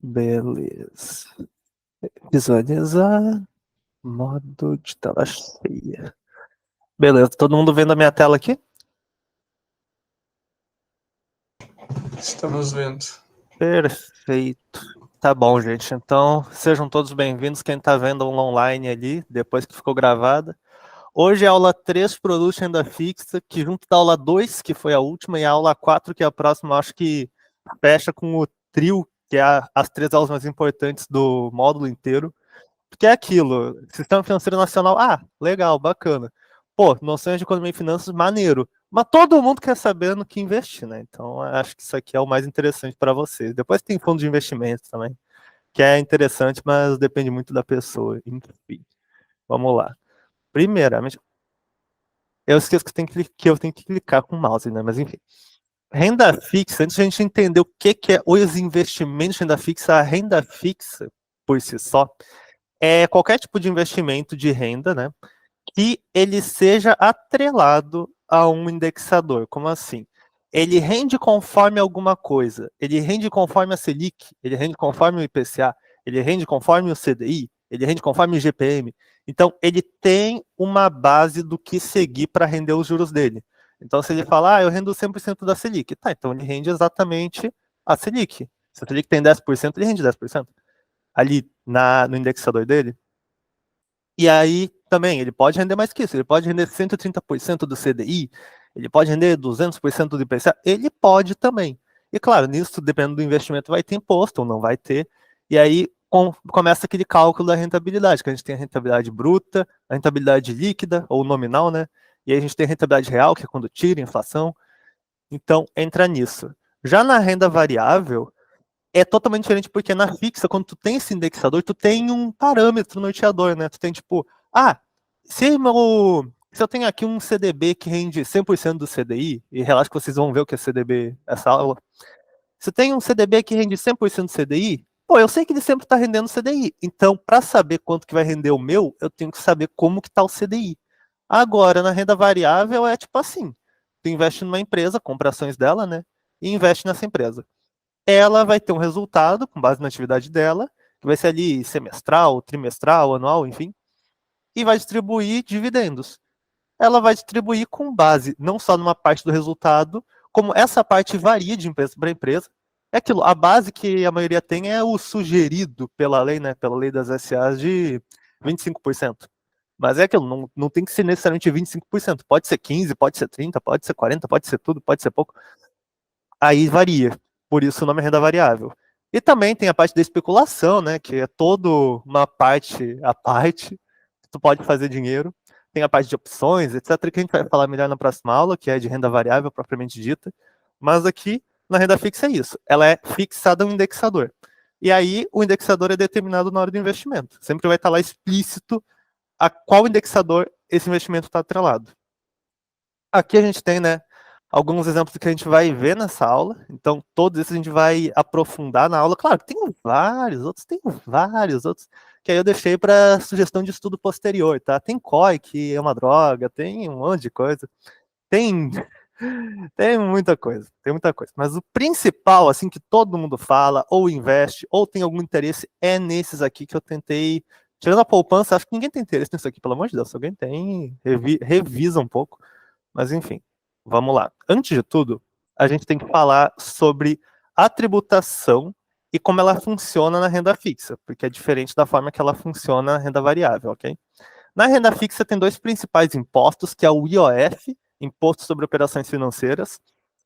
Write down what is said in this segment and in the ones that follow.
Beleza. Visualizar. Modo de tela cheia. Beleza, todo mundo vendo a minha tela aqui? Estamos vendo. Perfeito. Tá bom, gente. Então, sejam todos bem-vindos. Quem tá vendo online ali, depois que ficou gravada. Hoje é a aula 3 Produto Renda Fixa, que junto da aula 2, que foi a última, e a aula 4, que é a próxima, acho que fecha com o trio, que é as 3 aulas mais importantes do módulo inteiro. Porque é aquilo, Sistema Financeiro Nacional, legal, bacana. Pô, noções de economia e finanças, maneiro. Mas todo mundo quer saber no que investir, né? Então, acho que isso aqui é o mais interessante para vocês. Depois tem fundo de investimento também, que é interessante, mas depende muito da pessoa. Enfim, vamos lá. Primeiramente, eu esqueço que eu tenho que clicar com o mouse, né? Mas enfim. Renda fixa, antes de a gente entender o que é os investimentos de renda fixa, a renda fixa, por si só, é qualquer tipo de investimento de renda, né? Que ele seja atrelado a um indexador. Como assim? Ele rende conforme alguma coisa. Ele rende conforme a Selic, ele rende conforme o IPCA, ele rende conforme o CDI, ele rende conforme o IGPM. Então, ele tem uma base do que seguir para render os juros dele. Então, se ele falar, eu rendo 100% da Selic, tá, então ele rende exatamente a Selic. Se a Selic tem 10%, ele rende 10% ali no indexador dele. E aí, também, ele pode render mais que isso. Ele pode render 130% do CDI, ele pode render 200% do IPCA, ele pode também. E claro, nisso, dependendo do investimento, vai ter imposto ou não vai ter. E aí começa aquele cálculo da rentabilidade, que a gente tem a rentabilidade bruta, a rentabilidade líquida ou nominal, né? E aí a gente tem a rentabilidade real, que é quando tira a inflação. Então, entra nisso. Já na renda variável, é totalmente diferente porque na fixa, quando tu tem esse indexador, tu tem um parâmetro norteador, né? Tu tem tipo, se eu tenho aqui um CDB que rende 100% do CDI, e relaxa que vocês vão ver o que é CDB essa aula. Se eu tenho um CDB que rende 100% do CDI, pô, eu sei que ele sempre está rendendo CDI. Então, para saber quanto que vai render o meu, eu tenho que saber como que está o CDI. Agora, na renda variável é tipo assim, tu investe numa empresa, compra ações dela, né? E investe nessa empresa. Ela vai ter um resultado com base na atividade dela, que vai ser ali semestral, trimestral, anual, enfim, e vai distribuir dividendos. Ela vai distribuir com base não só numa parte do resultado, como essa parte varia de empresa para empresa. É aquilo, a base que a maioria tem é o sugerido pela lei, né, pela lei das SAs de 25%. Mas é aquilo, não tem que ser necessariamente 25%. Pode ser 15%, pode ser 30%, pode ser 40%, pode ser tudo, pode ser pouco. Aí varia. Por isso o nome é renda variável. E também tem a parte da especulação, né? Que é toda uma parte à parte, que tu pode fazer dinheiro. Tem a parte de opções, etc., que a gente vai falar melhor na próxima aula, que é de renda variável propriamente dita. Mas aqui, na renda fixa é isso. Ela é fixada no indexador. E aí, o indexador é determinado na hora do investimento. Sempre vai estar lá explícito a qual indexador esse investimento está atrelado. Aqui a gente tem, né, alguns exemplos que a gente vai ver nessa aula. Então, todos esses a gente vai aprofundar na aula. Claro, tem vários outros, que aí eu deixei para sugestão de estudo posterior, tá? Tem COI, que é uma droga, tem um monte de coisa. Tem, tem muita coisa, tem muita coisa. Mas o principal, assim, que todo mundo fala, ou investe, ou tem algum interesse, é nesses aqui que eu tentei. Tirando a poupança, acho que ninguém tem interesse nisso aqui, pelo amor de Deus. Se alguém tem, revisa um pouco. Mas enfim, vamos lá. Antes de tudo, a gente tem que falar sobre a tributação e como ela funciona na renda fixa, porque é diferente da forma que ela funciona na renda variável, ok? Na renda fixa tem dois principais impostos, que é o IOF, Imposto sobre Operações Financeiras,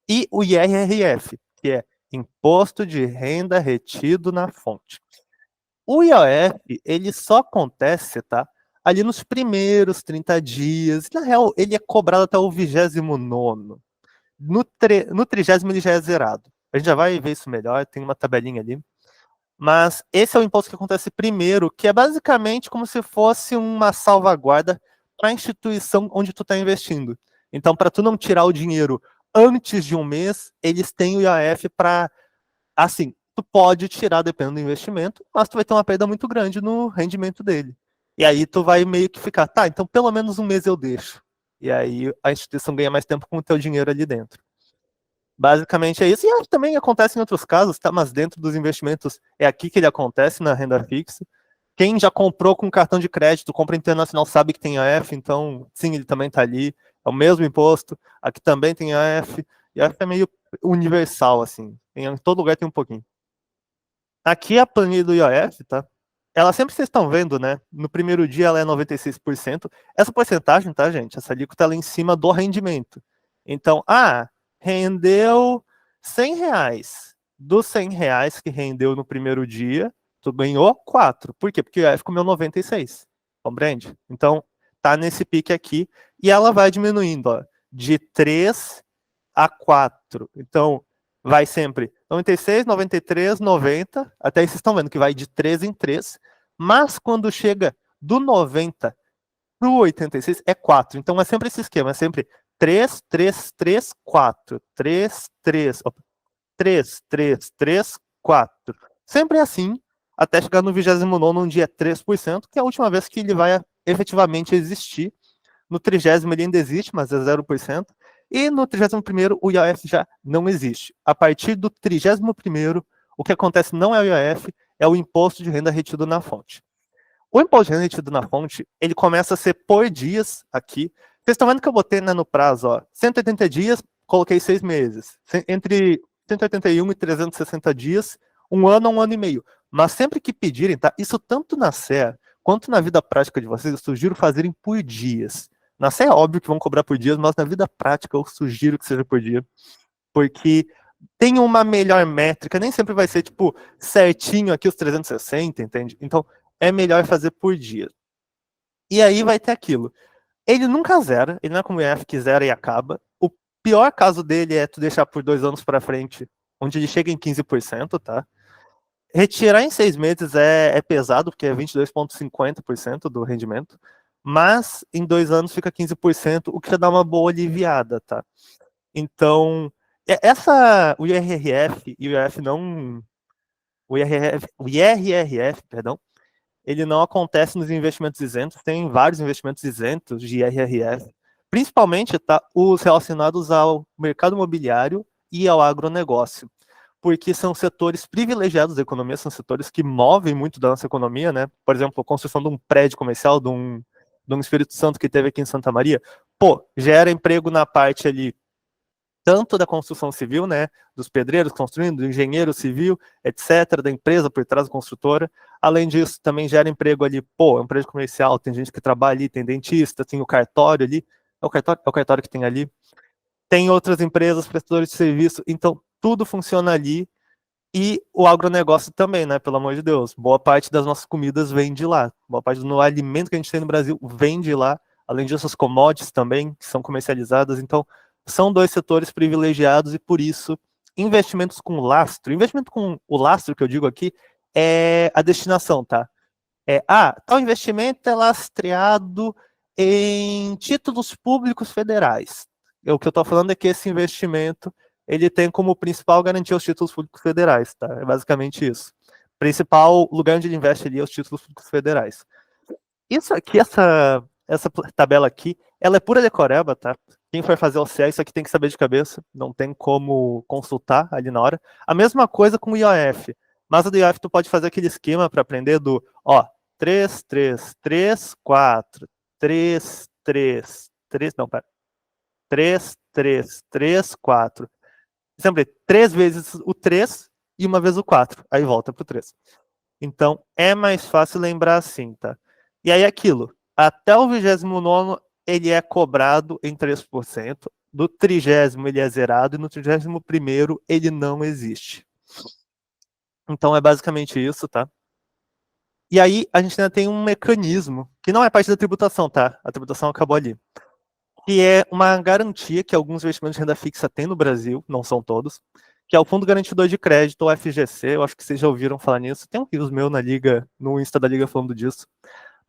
e o IRRF, que é Imposto de Renda Retido na Fonte. O IOF, ele só acontece, tá? Ali nos primeiros 30 dias. Na real, ele é cobrado até o 29º. No 30º ele já é zerado. A gente já vai ver isso melhor, tem uma tabelinha ali. Mas esse é o imposto que acontece primeiro, que é basicamente como se fosse uma salvaguarda para a instituição onde tu está investindo. Então, para tu não tirar o dinheiro antes de um mês, eles têm o IOF para, assim, tu pode tirar dependendo do investimento, mas tu vai ter uma perda muito grande no rendimento dele. E aí tu vai meio que ficar, tá, então pelo menos um mês eu deixo. E aí a instituição ganha mais tempo com o teu dinheiro ali dentro. Basicamente é isso. E acho que também acontece em outros casos, tá? Mas dentro dos investimentos é aqui que ele acontece, na renda fixa. Quem já comprou com cartão de crédito, compra internacional, sabe que tem AF, então sim, ele também está ali. É o mesmo imposto. Aqui também tem AF. E AF é meio universal, assim. Em todo lugar tem um pouquinho. Aqui a planilha do IOF, tá? Ela sempre vocês estão vendo, né? No primeiro dia ela é 96%. Essa porcentagem, tá, gente? Essa alíquota ela é em cima do rendimento. Então, rendeu R$ 100. Dos R$ 100 que rendeu no primeiro dia, tu ganhou 4. Por quê? Porque o IOF comeu 96. Compreende? Então, tá nesse pique aqui. E ela vai diminuindo, ó, de 3 a 4. Então, vai sempre 96, 93, 90, até aí vocês estão vendo que vai de 3 em 3, mas quando chega do 90 para o 86 é 4. Então é sempre esse esquema, é sempre 3, 3, 3, 4, 3, 3, 3, 3, 3, 4. Sempre assim, até chegar no 29º, onde é 3%, que é a última vez que ele vai efetivamente existir. No 30º ele ainda existe, mas é 0%. E no 31º o IOF já não existe. A partir do 31º, o que acontece não é o IOF, é o imposto de renda retido na fonte. O imposto de renda retido na fonte, ele começa a ser por dias aqui. Vocês estão vendo que eu botei, né, no prazo, ó, 180 dias, coloquei 6 meses. Entre 181 e 360 dias, 1 ano e meio. Mas sempre que pedirem, tá? Isso tanto na SEA quanto na vida prática de vocês, eu sugiro fazerem por dias. Na SEA é óbvio que vão cobrar por dias, mas na vida prática eu sugiro que seja por dia. Porque tem uma melhor métrica, nem sempre vai ser, tipo, certinho aqui os 360, entende? Então, é melhor fazer por dia. E aí vai ter aquilo. Ele nunca zera, ele não é como o IF que zera e acaba. O pior caso dele é tu deixar por 2 anos para frente, onde ele chega em 15%, tá? Retirar em 6 meses é pesado, porque é 22,50% do rendimento. Mas em 2 anos fica 15%, o que já dá uma boa aliviada, tá? Então, o IRRF e o IRF não. O IRRF, perdão, ele não acontece nos investimentos isentos, tem vários investimentos isentos de IRRF, principalmente tá, os relacionados ao mercado imobiliário e ao agronegócio, porque são setores privilegiados da economia, são setores que movem muito da nossa economia, né? Por exemplo, a construção de um prédio comercial, de um Espírito Santo que teve aqui em Santa Maria, gera emprego na parte ali tanto da construção civil, né, dos pedreiros construindo, do engenheiro civil, etc., da empresa por trás da construtora. Além disso, também gera emprego ali, é um prédio comercial, tem gente que trabalha ali, tem dentista, tem o cartório ali, é o cartório que tem ali. Tem outras empresas, prestadores de serviço, então tudo funciona ali. E o agronegócio também, né, pelo amor de Deus. Boa parte das nossas comidas vem de lá. Boa parte do alimento que a gente tem no Brasil vem de lá. Além disso, as commodities também, que são comercializadas. Então, são 2 setores privilegiados e, por isso, investimentos com lastro. Investimento com o lastro que eu digo aqui é a destinação, tá? Tal investimento é lastreado em títulos públicos federais. O que eu estou falando é que esse investimento ele tem como principal garantia os títulos públicos federais, tá? É basicamente isso. Principal lugar onde ele investe ali é os títulos públicos federais. Isso aqui, essa tabela aqui, ela é pura decoreba, tá? Quem for fazer o CE, isso aqui tem que saber de cabeça, não tem como consultar ali na hora. A mesma coisa com o IOF. Mas o IOF tu pode fazer aquele esquema para aprender do, 3, 3, 3, 4, 3, 3, 3, não, pera. 3, 3, 3, 4. Sempre 3 vezes o 3 e uma vez o 4. Aí volta pro 3. Então, é mais fácil lembrar assim, tá? E aí aquilo, até o 29º ele é cobrado em 3%, do 30º ele é zerado e no 31º ele não existe. Então é basicamente isso, tá? E aí a gente ainda tem um mecanismo, que não é parte da tributação, tá? A tributação acabou ali. Que é uma garantia que alguns investimentos de renda fixa têm no Brasil, não são todos, que é o Fundo Garantidor de Crédito, o FGC, eu acho que vocês já ouviram falar nisso. Tem um vídeo meu na Liga, no Insta da Liga falando disso.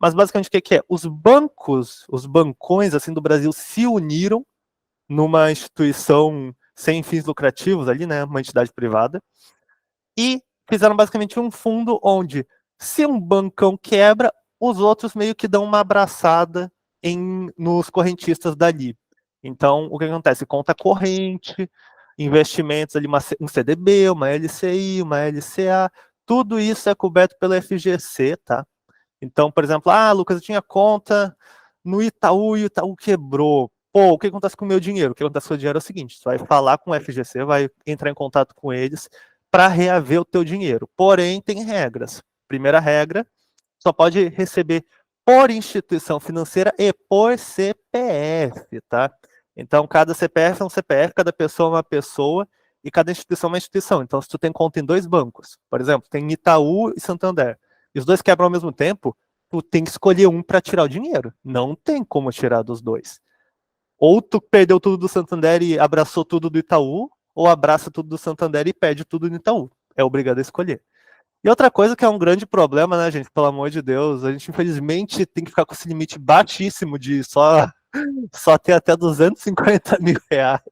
Mas basicamente o que é? Os bancos, os bancões assim do Brasil se uniram numa instituição sem fins lucrativos ali, né, uma entidade privada, e fizeram basicamente um fundo onde, se um bancão quebra, os outros meio que dão uma abraçada nos correntistas dali. Então, o que acontece? Conta corrente, investimentos ali, um CDB, uma LCI, uma LCA, tudo isso é coberto pela FGC, tá? Então, por exemplo, Lucas, eu tinha conta no Itaú e o Itaú quebrou. Pô, o que acontece com o meu dinheiro? O que acontece com o dinheiro é o seguinte, você vai falar com o FGC, vai entrar em contato com eles para reaver o teu dinheiro. Porém, tem regras. Primeira regra, só pode receber por instituição financeira e por CPF, tá? Então, cada CPF é um CPF, cada pessoa é uma pessoa e cada instituição é uma instituição. Então, se tu tem conta em 2 bancos, por exemplo, tem Itaú e Santander, e os 2 quebram ao mesmo tempo, tu tem que escolher um para tirar o dinheiro. Não tem como tirar dos 2. Ou tu perdeu tudo do Santander e abraçou tudo do Itaú, ou abraça tudo do Santander e perde tudo do Itaú. É obrigado a escolher. E outra coisa que é um grande problema, né, gente? Pelo amor de Deus, a gente infelizmente tem que ficar com esse limite baixíssimo de só ter até 250 mil reais.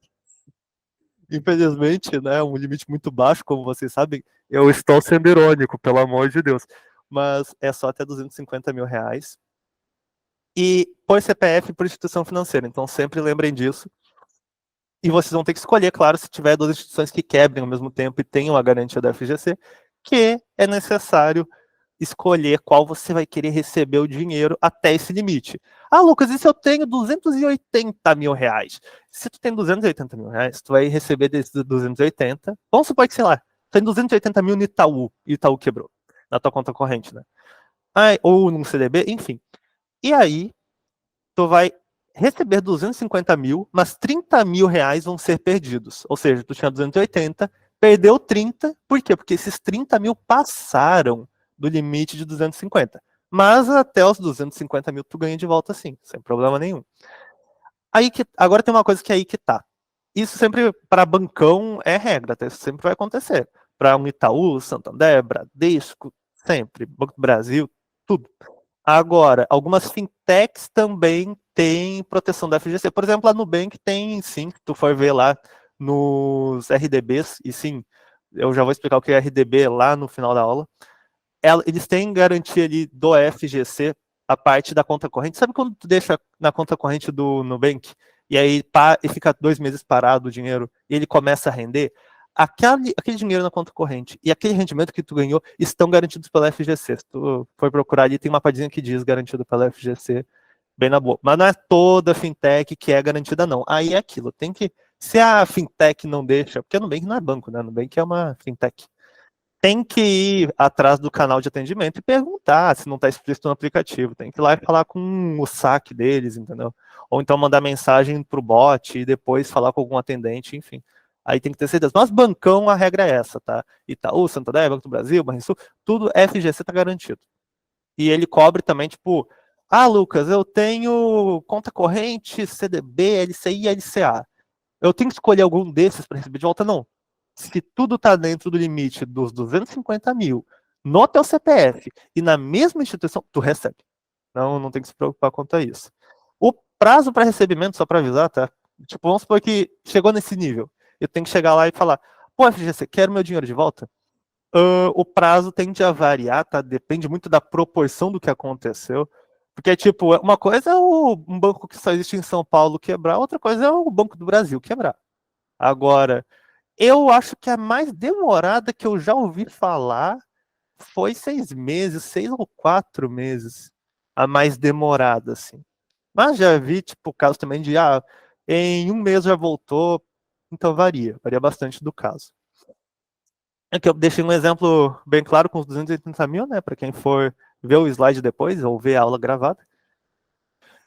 Infelizmente, né, um limite muito baixo, como vocês sabem. Eu estou sendo irônico, pelo amor de Deus. Mas é só até 250 mil reais. E por CPF e por instituição financeira. Então sempre lembrem disso. E vocês vão ter que escolher, claro, se tiver 2 instituições que quebrem ao mesmo tempo e tenham a garantia da FGC, que é necessário escolher qual você vai querer receber o dinheiro até esse limite. Lucas, e se eu tenho 280 mil reais? Se tu tem 280 mil reais, tu vai receber desses 280, vamos supor que, sei lá, tu tem 280 mil no Itaú, e Itaú quebrou, na tua conta corrente, né? Ou num CDB, enfim. E aí, tu vai receber 250 mil, mas 30 mil reais vão ser perdidos. Ou seja, tu tinha 280, perdeu 30, por quê? Porque esses 30 mil passaram do limite de 250. Mas até os 250 mil tu ganha de volta sim, sem problema nenhum. Agora tem uma coisa que é aí que tá. Isso sempre, para bancão, é regra, tá? Isso sempre vai acontecer. Para um Itaú, Santander, Bradesco, sempre. Banco do Brasil, tudo. Agora, algumas fintechs também têm proteção da FGC. Por exemplo, a Nubank tem, sim, se tu for ver lá nos RDBs, e sim, eu já vou explicar o que é RDB lá no final da aula. Eles têm garantia ali do FGC, a parte da conta corrente. Sabe quando tu deixa na conta corrente do Nubank, e aí e fica 2 meses parado o dinheiro, e ele começa a render? Aquele dinheiro na conta corrente e aquele rendimento que tu ganhou estão garantidos pela FGC. Se tu for procurar ali, tem uma padinha que diz garantido pela FGC, bem na boa. Mas não é toda fintech que é garantida, não. Aí é aquilo, tem que... Se a fintech não deixa... Porque a Nubank não é banco, né? A Nubank é uma fintech. Tem que ir atrás do canal de atendimento e perguntar se não está explícito no aplicativo. Tem que ir lá e falar com o saque deles, entendeu? Ou então mandar mensagem para o bot e depois falar com algum atendente, enfim. Aí tem que ter certeza. Mas bancão, a regra é essa, tá? Itaú, Santander, Banco do Brasil, Banrisul, tudo FGC tá garantido. E ele cobre também, tipo, Lucas, eu tenho conta corrente, CDB, LCI e LCA. Eu tenho que escolher algum desses para receber de volta? Não. Se tudo tá dentro do limite dos 250 mil no teu CPF e na mesma instituição, tu recebe. Não tem que se preocupar quanto a isso. O prazo para recebimento, só para avisar, tá? Tipo, vamos supor que chegou nesse nível. Eu tenho que chegar lá e falar, pô, FGC, quero meu dinheiro de volta? O prazo tende a variar, tá? Depende muito da proporção do que aconteceu. Porque, tipo, uma coisa é um banco que só existe em São Paulo quebrar, outra coisa é o Banco do Brasil quebrar. Agora, eu acho que a mais demorada que eu já ouvi falar foi 6 meses, 6 ou 4 meses. A mais demorada, assim. Mas já vi, tipo, caso também de, em 1 mês já voltou. Então varia bastante do caso. Aqui eu deixei um exemplo bem claro com os 280 mil, né? Para quem for ver o slide depois ou ver a aula gravada.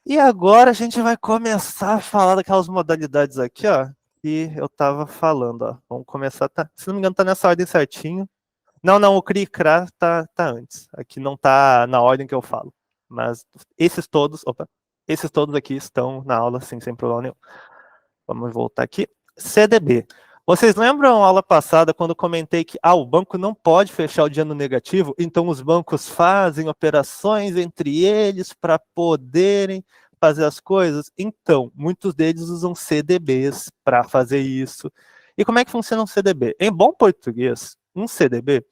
E agora a gente vai começar a falar daquelas modalidades aqui, ó, que eu tava falando, ó. Vamos começar, se não me engano, tá nessa ordem certinho. Não, o CRI e CRA tá antes. Aqui não tá na ordem que eu falo. Mas esses todos aqui estão na aula, sim, sem problema nenhum. Vamos voltar aqui. CDB. Vocês lembram a aula passada quando eu comentei que o banco não pode fechar o dia no negativo, então os bancos fazem operações entre eles para poderem fazer as coisas? Então, muitos deles usam CDBs para fazer isso. E como é que funciona um CDB? Em bom português, um CDB,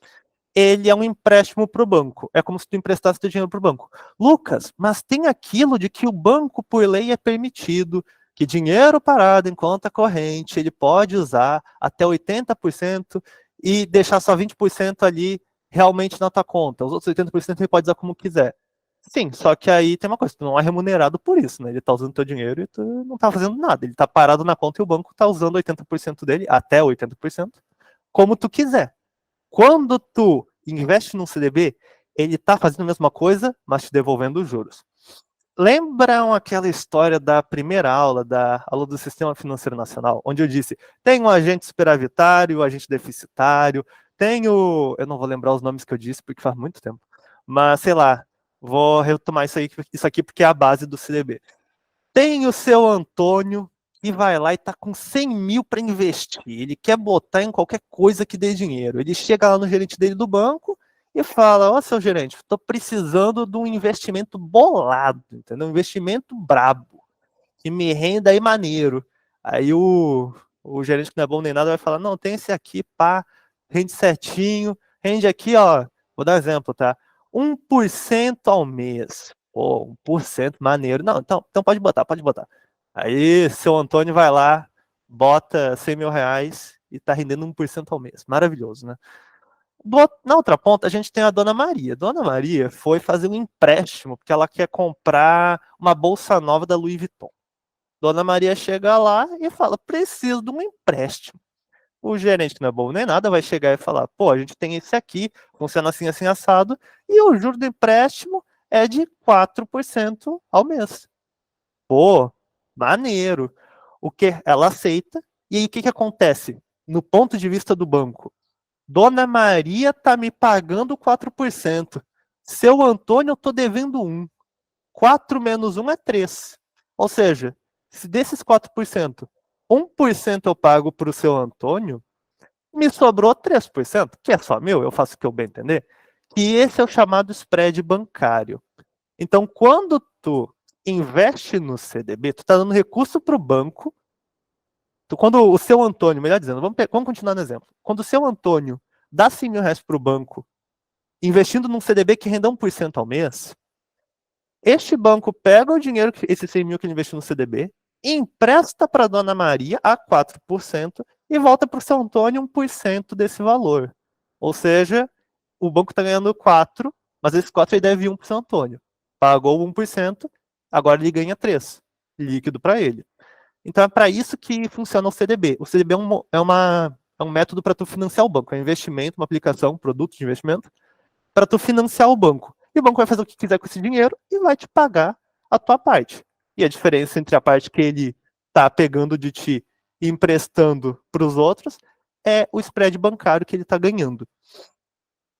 ele é um empréstimo para o banco. É como se tu emprestasse teu dinheiro para o banco. Lucas, mas tem aquilo de que o banco, por lei, é permitido que dinheiro parado em conta corrente, ele pode usar até 80% e deixar só 20% ali realmente na tua conta. Os outros 80% ele pode usar como quiser. Sim, só que aí tem uma coisa, tu não é remunerado por isso, né? Ele tá usando teu dinheiro e tu não tá fazendo nada. Ele tá parado na conta e o banco tá usando 80% dele, até 80%, como tu quiser. Quando tu investe num CDB, ele tá fazendo a mesma coisa, mas te devolvendo os juros. Lembram aquela história da primeira aula, da aula do Sistema Financeiro Nacional, onde eu disse, tem o agente superavitário, o agente deficitário, tem o... Eu não vou lembrar os nomes que eu disse, porque faz muito tempo. Mas, sei lá, vou retomar isso aqui porque é a base do CDB. Tem o seu Antônio, que vai lá e tá com 100 mil para investir. Ele quer botar em qualquer coisa que dê dinheiro. Ele chega lá no gerente dele do banco e fala, ó, seu gerente, estou precisando de um investimento bolado, entendeu? Um investimento brabo, que me renda aí maneiro. Aí o gerente que não é bom nem nada vai falar, não, tem esse aqui, pá, rende certinho, rende aqui, ó, vou dar um exemplo, tá? 1% ao mês. Pô, 1% maneiro. Não, então pode botar, pode botar. Aí seu Antônio vai lá, bota 100 mil reais e tá rendendo 1% ao mês. Maravilhoso, né? Na outra ponta, a gente tem a Dona Maria. Dona Maria foi fazer um empréstimo, porque ela quer comprar uma bolsa nova da Louis Vuitton. Dona Maria chega lá e fala, preciso de um empréstimo. O gerente, que não é bom nem nada, vai chegar e falar, pô, a gente tem esse aqui, funciona assim, assim, assado, e o juro do empréstimo é de 4% ao mês. Pô, maneiro. O que ela aceita, e aí o que acontece? No ponto de vista do banco, Dona Maria tá me pagando 4%. Seu Antônio, eu tô devendo 1. 4 menos 1 é 3. Ou seja, se desses 4%, 1% eu pago para o seu Antônio, me sobrou 3%, que é só meu, eu faço o que eu bem entender. E esse é o chamado spread bancário. Então, quando tu investe no CDB, tu está dando recurso para o banco. Quando o seu Antônio, melhor dizendo, vamos continuar no exemplo. Quando o seu Antônio dá 100 mil reais para o banco, investindo num CDB que renda 1% ao mês, este banco pega o dinheiro, esse 100 mil que ele investiu no CDB, empresta para a Dona Maria a 4% e volta para o seu Antônio 1% desse valor. Ou seja, o banco está ganhando 4, mas esse 4 ele deve 1 para o seu Antônio. Pagou 1%, agora ele ganha 3, líquido para ele. Então é para isso que funciona o CDB. O CDB é um método para tu financiar o banco. É um investimento, uma aplicação, um produto de investimento, para tu financiar o banco. E o banco vai fazer o que quiser com esse dinheiro e vai te pagar a tua parte. E a diferença entre a parte que ele está pegando de ti e emprestando para os outros é o spread bancário que ele está ganhando.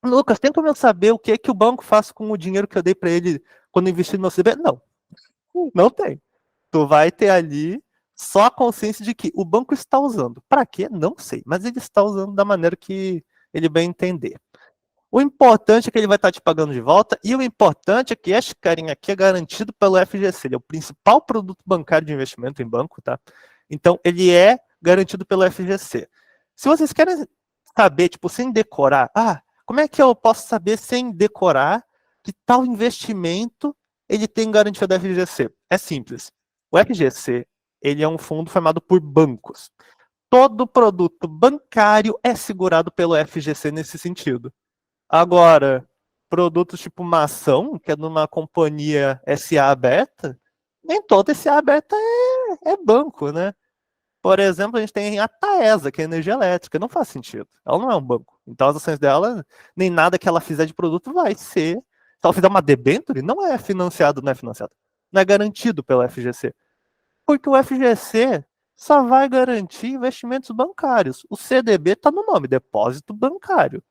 Lucas, tem como eu saber o que é que o banco faz com o dinheiro que eu dei para ele quando eu investi no meu CDB? Não, não tem. Tu vai ter ali só a consciência de que o banco está usando. Para quê? Não sei, mas ele está usando da maneira que ele bem entender. O importante é que ele vai estar te pagando de volta, e o importante é que este carinha aqui é garantido pelo FGC. Ele é o principal produto bancário de investimento em banco, tá? Então, ele é garantido pelo FGC. Se vocês querem saber, tipo, sem decorar, como é que eu posso saber sem decorar que tal investimento ele tem garantia da FGC? É simples. O FGC, ele é um fundo formado por bancos. Todo produto bancário é segurado pelo FGC nesse sentido. Agora, produtos tipo maçã, que é numa companhia SA aberta, nem toda SA aberta é banco, né? Por exemplo, a gente tem a Taesa, que é energia elétrica, não faz sentido. Ela não é um banco. Então as ações dela, nem nada que ela fizer de produto vai ser. Se ela fizer uma debênture, não é financiado, não é financiado. Não é garantido pelo FGC. Porque o FGC só vai garantir investimentos bancários. O CDB está no nome, depósito bancário.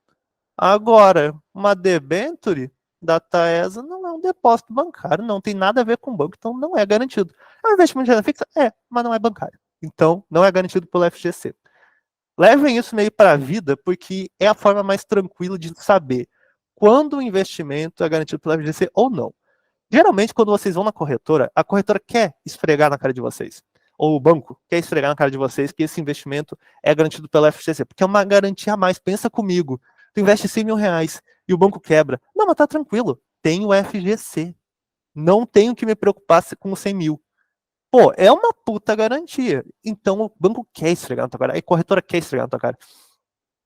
Agora, uma debênture da Taesa não é um depósito bancário, não tem nada a ver com banco, então não é garantido. É um investimento de renda fixa? É, mas não é bancário. Então, não é garantido pelo FGC. Levem isso meio para a vida, porque é a forma mais tranquila de saber quando o investimento é garantido pelo FGC ou não. Geralmente, quando vocês vão na corretora, a corretora quer esfregar na cara de vocês. Ou o banco quer esfregar na cara de vocês que esse investimento é garantido pela FGC, porque é uma garantia a mais. Pensa comigo, tu investe 100 mil reais e o banco quebra. Não, mas tá tranquilo, tem o FGC. Não tenho que me preocupar com os 100 mil. Pô, é uma puta garantia. Então o banco quer esfregar na tua cara, a corretora quer esfregar na tua cara.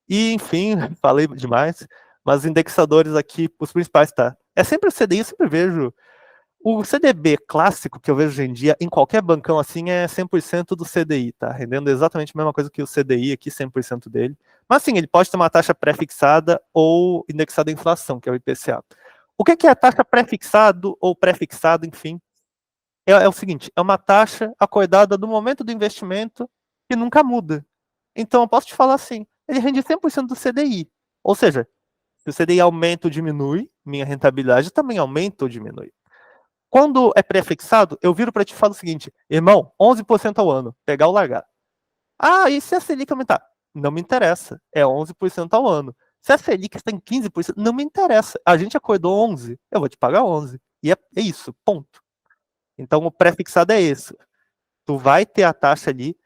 E, enfim, falei demais, mas os indexadores aqui, os principais, tá? É sempre o CDI, eu sempre vejo. O CDB clássico que eu vejo hoje em dia, em qualquer bancão assim, é 100% do CDI, tá? Rendendo exatamente a mesma coisa que o CDI aqui, 100% dele. Mas sim, ele pode ter uma taxa pré-fixada ou indexada à inflação, que é o IPCA. O que é a taxa pré-fixado ou pré-fixado, enfim? É o seguinte, é uma taxa acordada do momento do investimento que nunca muda. Então eu posso te falar assim, ele rende 100% do CDI. Ou seja, se o CDI aumenta ou diminui, minha rentabilidade também aumenta ou diminui. Quando é pré-fixado, eu viro para te falar o seguinte, irmão, 11% ao ano, pegar ou largar. Ah, e se a Selic aumentar? Não me interessa, é 11% ao ano. Se a Selic está em 15%, não me interessa. A gente acordou 11, eu vou te pagar 11. E é isso, ponto. Então o pré-fixado é esse. Tu vai ter a taxa ali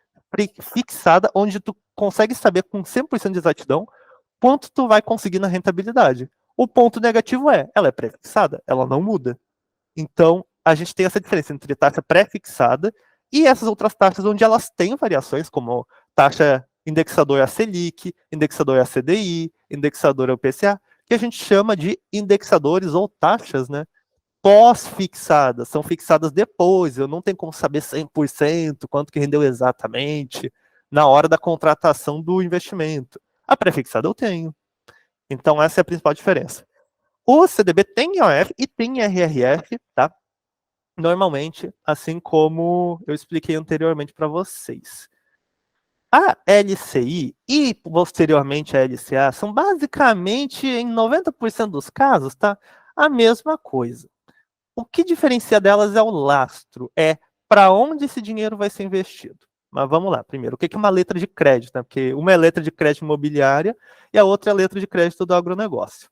fixada, onde tu consegue saber com 100% de exatidão quanto tu vai conseguir na rentabilidade. O ponto negativo é, ela é pré-fixada, ela não muda. Então, a gente tem essa diferença entre taxa pré-fixada e essas outras taxas onde elas têm variações, como taxa indexador a Selic, indexador a CDI, indexador ao IPCA, que a gente chama de indexadores ou taxas, né? Pós-fixadas, são fixadas depois, eu não tenho como saber 100% quanto que rendeu exatamente na hora da contratação do investimento. A pré-fixada eu tenho. Então, essa é a principal diferença. O CDB tem IOF e tem RRF, tá? Normalmente, assim como eu expliquei anteriormente para vocês. A LCI e posteriormente a LCA são basicamente, em 90% dos casos, tá? A mesma coisa. O que diferencia delas é o lastro, é para onde esse dinheiro vai ser investido. Mas vamos lá, primeiro, o que é uma letra de crédito? Né? Porque uma é letra de crédito imobiliária e a outra é a letra de crédito do agronegócio.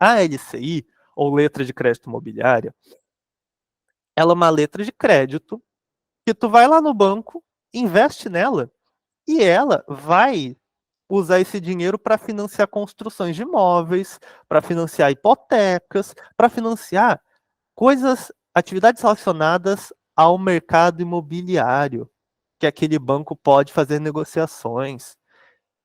A LCI, ou letra de crédito imobiliária, ela é uma letra de crédito que tu vai lá no banco, investe nela e ela vai usar esse dinheiro para financiar construções de imóveis, para financiar hipotecas, para financiar coisas, atividades relacionadas ao mercado imobiliário, que aquele banco pode fazer negociações.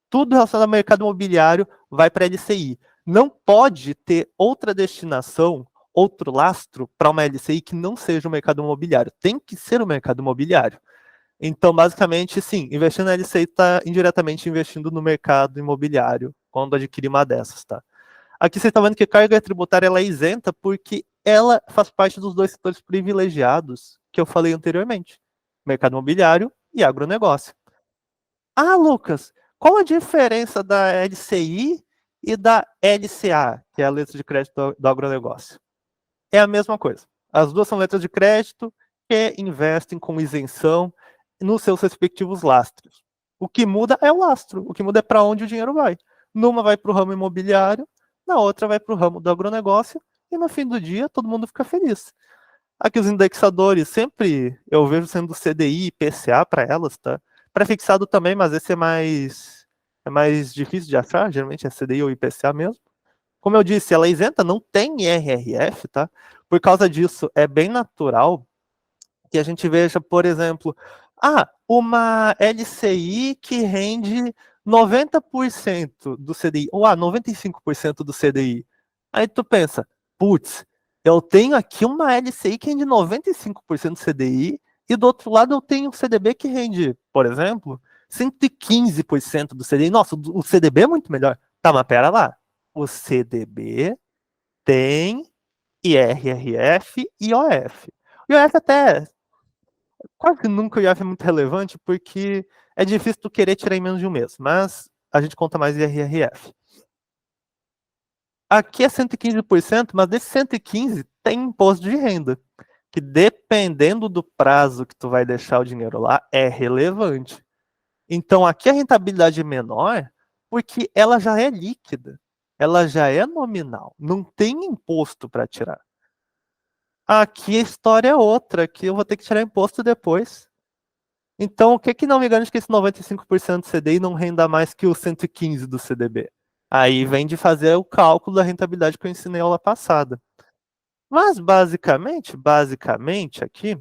Tudo relacionado ao mercado imobiliário vai para a LCI. Não pode ter outra destinação, outro lastro para uma LCI que não seja o mercado imobiliário. Tem que ser o mercado imobiliário. Então, basicamente, sim, investindo na LCI está indiretamente investindo no mercado imobiliário quando adquirir uma dessas, tá? Aqui você está vendo que a carga tributária ela é isenta porque ela faz parte dos dois setores privilegiados que eu falei anteriormente: mercado imobiliário e agronegócio. Ah, Lucas, qual a diferença da LCI e da LCA, que é a letra de crédito do agronegócio? É a mesma coisa. As duas são letras de crédito que investem com isenção nos seus respectivos lastros. O que muda é o lastro, o que muda é para onde o dinheiro vai. Numa vai para o ramo imobiliário, na outra vai para o ramo do agronegócio, e no fim do dia todo mundo fica feliz. Aqui os indexadores sempre eu vejo sendo CDI e PCA para elas, tá? Prefixado também, mas esse é mais difícil de achar, geralmente é CDI ou IPCA mesmo. Como eu disse, ela é isenta, não tem IRRF, tá? Por causa disso, é bem natural que a gente veja, por exemplo, uma LCI que rende 90% do CDI, ou 95% do CDI. Aí tu pensa, putz, eu tenho aqui uma LCI que rende 95% do CDI, e do outro lado eu tenho um CDB que rende, por exemplo, 115% do CDI. Nossa, o CDB é muito melhor. Tá, mas pera lá. O CDB tem IRRF e IOF. O IOF até quase nunca o IOF é muito relevante porque é difícil tu querer tirar em menos de um mês, mas a gente conta mais IRRF. Aqui é 115%, mas desse 115 tem imposto de renda, que dependendo do prazo que tu vai deixar o dinheiro lá, é relevante. Então aqui a rentabilidade é menor porque ela já é líquida, ela já é nominal, não tem imposto para tirar. Aqui a história é outra, aqui eu vou ter que tirar imposto depois. Então, o que que não me garante que esse 95% do CDI não renda mais que o 115 do CDB? Aí vem de fazer o cálculo da rentabilidade que eu ensinei aula passada. Mas basicamente aqui,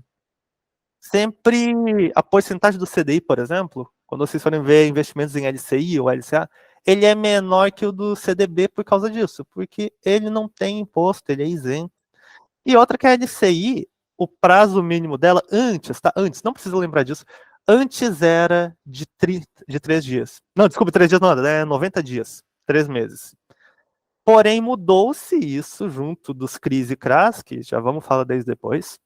sempre a porcentagem do CDI, por exemplo, quando vocês forem ver investimentos em LCI ou LCA, ele é menor que o do CDB por causa disso, porque ele não tem imposto, ele é isento. E outra que a LCI, o prazo mínimo dela, antes, tá? Antes, não precisa lembrar disso, antes era de 3 dias. Não, desculpa, 3 dias não, é 90 dias, 3 meses. Porém, mudou-se isso junto dos CRIs e CRAS, que já vamos falar deles depois,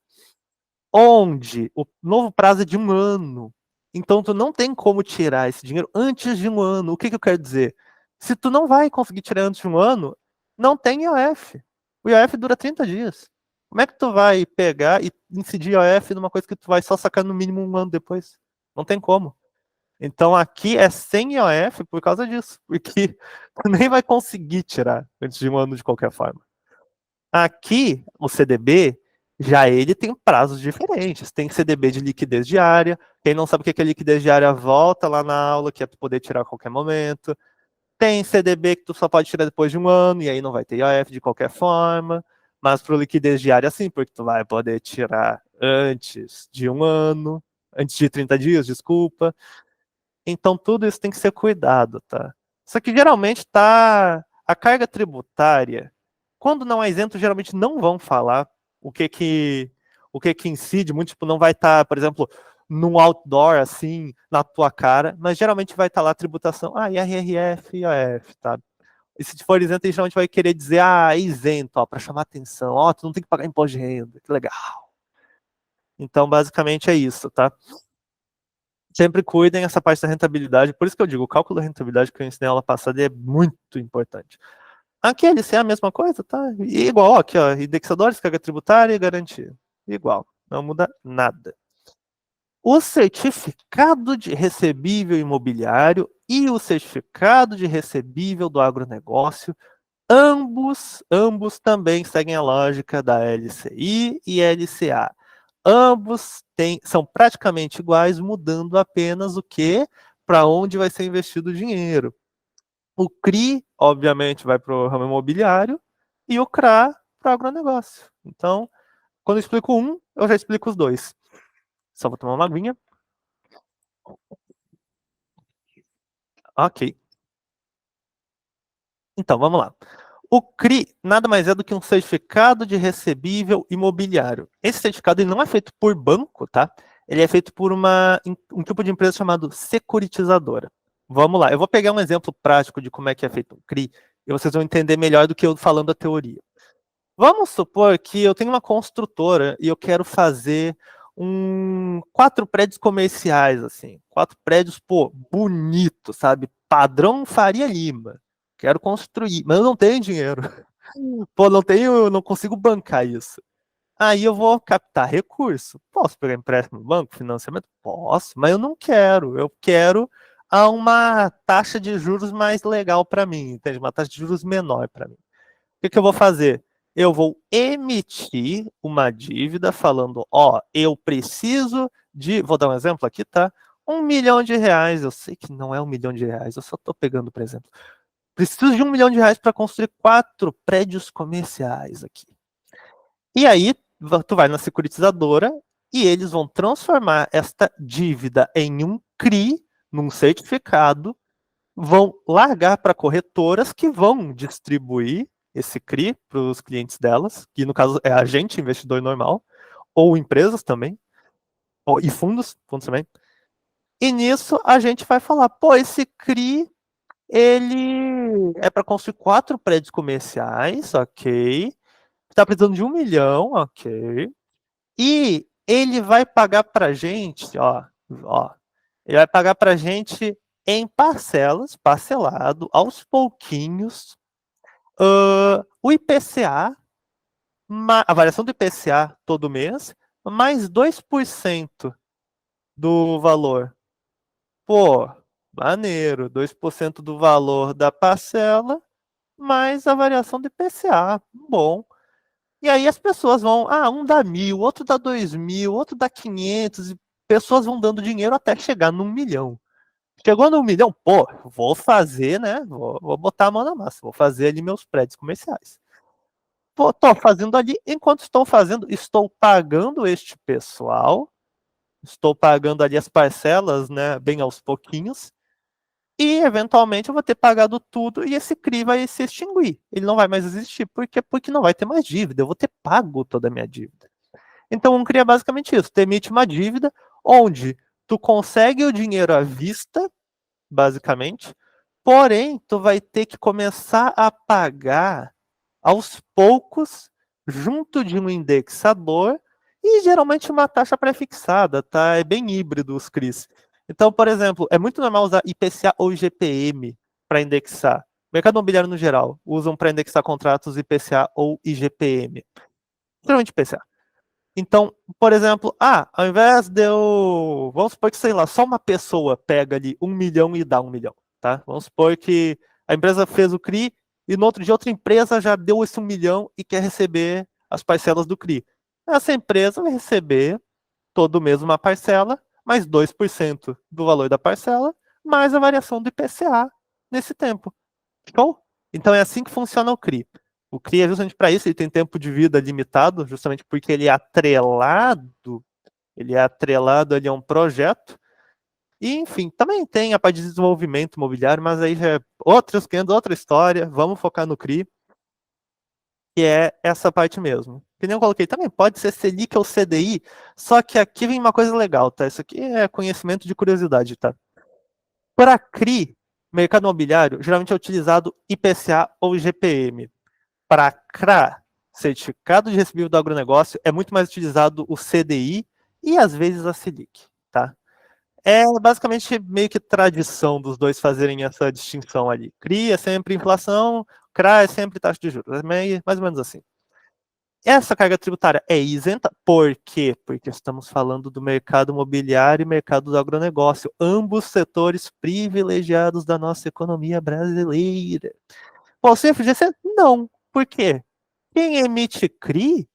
onde o novo prazo é de 1 ano. Então, tu não tem como tirar esse dinheiro antes de 1 ano. O que eu quero dizer? Se tu não vai conseguir tirar antes de 1 ano, não tem IOF. O IOF dura 30 dias. Como é que tu vai pegar e incidir IOF numa coisa que tu vai só sacar no mínimo 1 ano depois? Não tem como. Então aqui é sem IOF por causa disso, porque tu nem vai conseguir tirar antes de 1 ano de qualquer forma. Aqui, o CDB, já ele tem prazos diferentes. Tem CDB de liquidez diária. Quem não sabe o que é liquidez diária, volta lá na aula, que é para poder tirar a qualquer momento. Tem CDB que tu só pode tirar depois de 1 ano, e aí não vai ter IOF de qualquer forma. Mas para liquidez diária, sim, porque tu vai poder tirar antes de 1 ano, antes de 30 dias, desculpa. Então tudo isso tem que ser cuidado, tá? Só que geralmente tá a carga tributária, quando não é isento, geralmente não vão falar o que que incide, muito tipo não vai estar, por exemplo, num outdoor assim, na tua cara, mas geralmente vai estar lá a tributação, IRRF, IOF, tá? E se for isento, ele geralmente vai querer dizer, é isento, ó, para chamar atenção, ó, tu não tem que pagar imposto de renda, que legal. Então, basicamente é isso, tá? Sempre cuidem essa parte da rentabilidade. Por isso que eu digo, o cálculo da rentabilidade que eu ensinei na aula passada é muito importante. Aqui a LCA é a mesma coisa, tá? E igual, ó, aqui, ó, indexadores, carga tributária e garantia. Igual, não muda nada. O certificado de recebível imobiliário e o certificado de recebível do agronegócio, ambos também seguem a lógica da LCI e LCA. Ambos são praticamente iguais, mudando apenas o que? Para onde vai ser investido o dinheiro. O CRI, obviamente, vai para o ramo imobiliário e o CRA para o agronegócio. Então, quando eu explico um, eu já explico os dois. Só vou tomar uma aguinha. Ok. Então, vamos lá. O CRI nada mais é do que um certificado de recebível imobiliário. Esse certificado ele não é feito por banco, tá? Ele é feito por um tipo de empresa chamado securitizadora. Vamos lá, eu vou pegar um exemplo prático de como é que é feito um CRI e vocês vão entender melhor do que eu falando a teoria. Vamos supor que eu tenho uma construtora e eu quero fazer 4 prédios comerciais, assim. 4 prédios, pô, bonito, sabe? Padrão Faria Lima. Quero construir, mas eu não tenho dinheiro. Pô, não consigo bancar isso. Aí eu vou captar recurso. Posso pegar empréstimo no banco, financiamento? Posso, mas eu não quero. Eu quero a uma taxa de juros mais legal para mim, entende? Uma taxa de juros menor para mim. O que eu vou fazer? Eu vou emitir uma dívida falando, ó, eu preciso de, vou dar um exemplo aqui, tá? R$ 1 milhão. Eu sei que não é R$ 1 milhão, eu só estou pegando, por exemplo. Preciso de R$ 1 milhão para construir 4 prédios comerciais aqui. E aí, tu vai na securitizadora e eles vão transformar esta dívida em um CRI, num certificado, vão largar para corretoras que vão distribuir esse CRI para os clientes delas, que no caso é agente investidor normal, ou empresas também, e fundos também. E nisso a gente vai falar, pô, esse CRI, ele é para construir 4 prédios comerciais, ok. Está precisando de 1 milhão, ok. E ele vai pagar para gente, ó, ele vai pagar para gente em parcelas, parcelado, aos pouquinhos, o IPCA, a variação do IPCA todo mês, mais 2% do valor. Pô, maneiro, 2% do valor da parcela, mais a variação do IPCA. Bom. E aí as pessoas vão, um dá 1.000, outro dá 2.000, outro dá 500, e pessoas vão dando dinheiro até chegar no 1 milhão. Chegou no 1 milhão, pô, vou fazer, né? Vou botar a mão na massa, vou fazer ali meus prédios comerciais. Pô, tô fazendo ali, enquanto estou fazendo, estou pagando este pessoal estou pagando ali as parcelas, né, bem aos pouquinhos, e eventualmente eu vou ter pagado tudo e esse CRI vai se extinguir. Ele não vai mais existir. Por quê? Porque não vai ter mais dívida. Eu vou ter pago toda a minha dívida. Então, um CRI é basicamente isso. Tu emite uma dívida onde tu consegue o dinheiro à vista, basicamente, porém, tu vai ter que começar a pagar aos poucos, junto de um indexador, e geralmente uma taxa pré-fixada, tá? É bem híbrido os CRIs. Então, por exemplo, é muito normal usar IPCA ou IGPM para indexar. Mercado imobiliário no geral usam para indexar contratos IPCA ou IGPM. Geralmente IPCA. Então, por exemplo, ao invés de eu. Vamos supor que, sei lá, só uma pessoa pega ali 1 milhão e dá 1 milhão, tá? Vamos supor que a empresa fez o CRI e no outro dia outra empresa já deu esse 1 milhão e quer receber as parcelas do CRI. Essa empresa vai receber todo mês uma parcela, mais 2% do valor da parcela, mais a variação do IPCA nesse tempo. Show? Então é assim que funciona o CRI. O CRI é justamente para isso, ele tem tempo de vida limitado, justamente porque ele é atrelado ali a um projeto. E, enfim, também tem a parte de desenvolvimento imobiliário, mas aí já é outros 500, outra história. Vamos focar no CRI, que é essa parte mesmo. Que nem eu coloquei também, pode ser Selic ou CDI, só que aqui vem uma coisa legal, tá? Isso aqui é conhecimento de curiosidade, tá? Para CRI, mercado imobiliário, geralmente é utilizado IPCA ou IGPM. Para CRA, certificado de recebível do agronegócio, é muito mais utilizado o CDI e às vezes a Selic, tá? É basicamente meio que tradição dos dois fazerem essa distinção ali. CRI é sempre inflação, CRA é sempre taxa de juros, é mais ou menos assim. Essa carga tributária é isenta, por quê? Porque estamos falando do mercado imobiliário e mercado do agronegócio, ambos setores privilegiados da nossa economia brasileira. Bom, o FGC, não. Por quê? Quem emite CRI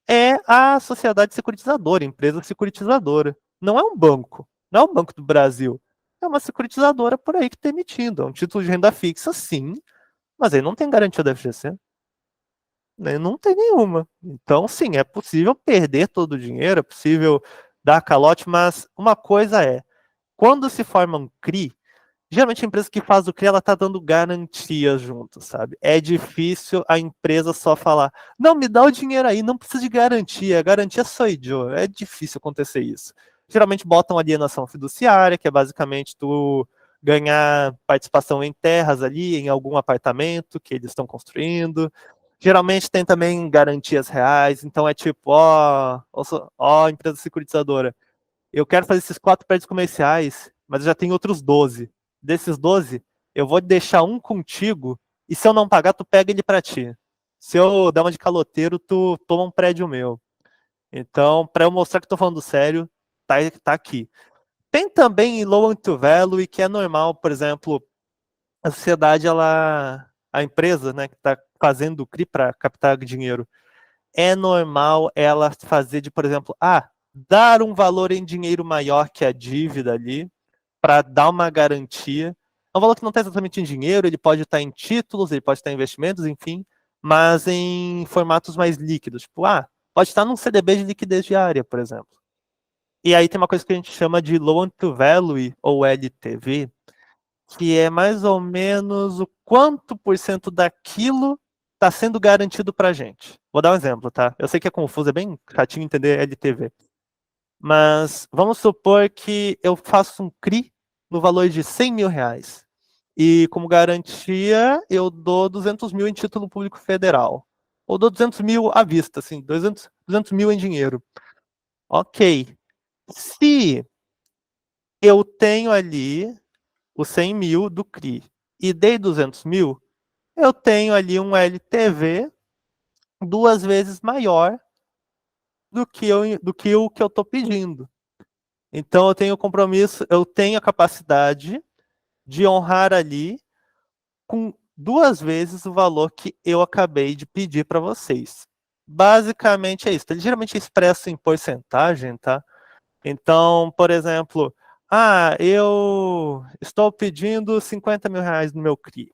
é a sociedade securitizadora, empresa securitizadora. Não é um banco, não é o Banco do Brasil. É uma securitizadora por aí que está emitindo. É um título de renda fixa, sim, mas aí não tem garantia da FGC. Né? Não tem nenhuma. Então, sim, é possível perder todo o dinheiro, é possível dar calote, mas uma coisa é, quando se forma um CRI, geralmente a empresa que faz o CRI, ela tá dando garantias junto, sabe? É difícil a empresa só falar, não, me dá o dinheiro aí, não precisa de garantia, a garantia sou eu. É difícil acontecer isso. Geralmente botam alienação fiduciária, que é basicamente tu ganhar participação em terras ali, em algum apartamento que eles estão construindo. Geralmente tem também garantias reais, então é tipo, ó, empresa securitizadora, eu quero fazer esses 4 prédios comerciais, mas eu já tenho outros 12. Desses 12, eu vou deixar um contigo, e se eu não pagar, tu pega ele pra ti. Se eu dar uma de caloteiro, tu toma um prédio meu. Então, para eu mostrar que tô falando sério, tá aqui. Tem também loan to value, que é normal, por exemplo, a sociedade, a empresa, né, que está fazendo o CRI para captar dinheiro, é normal ela fazer de, por exemplo, dar um valor em dinheiro maior que a dívida ali, para dar uma garantia. É um valor que não está exatamente em dinheiro, ele pode estar em títulos, ele pode estar em investimentos, enfim, mas em formatos mais líquidos. Tipo, pode estar num CDB de liquidez diária, por exemplo. E aí tem uma coisa que a gente chama de Loan to Value, ou LTV, que é mais ou menos o quanto por cento daquilo está sendo garantido para a gente. Vou dar um exemplo, tá? Eu sei que é confuso, é bem chatinho entender LTV. Mas vamos supor que eu faço um CRI no valor de 100 mil reais. E como garantia, eu dou 200 mil em título público federal. Ou dou 200 mil à vista, assim, 200 mil em dinheiro. Ok. Se eu tenho ali os 100 mil do CRI e dei 200 mil, eu tenho ali um LTV 2 vezes maior do que o que eu estou pedindo. Então eu tenho compromisso, eu tenho a capacidade de honrar ali com 2 vezes o valor que eu acabei de pedir para vocês. Basicamente é isso. Ele geralmente é expresso em porcentagem, tá? Então, por exemplo, eu estou pedindo 50 mil reais no meu CRI.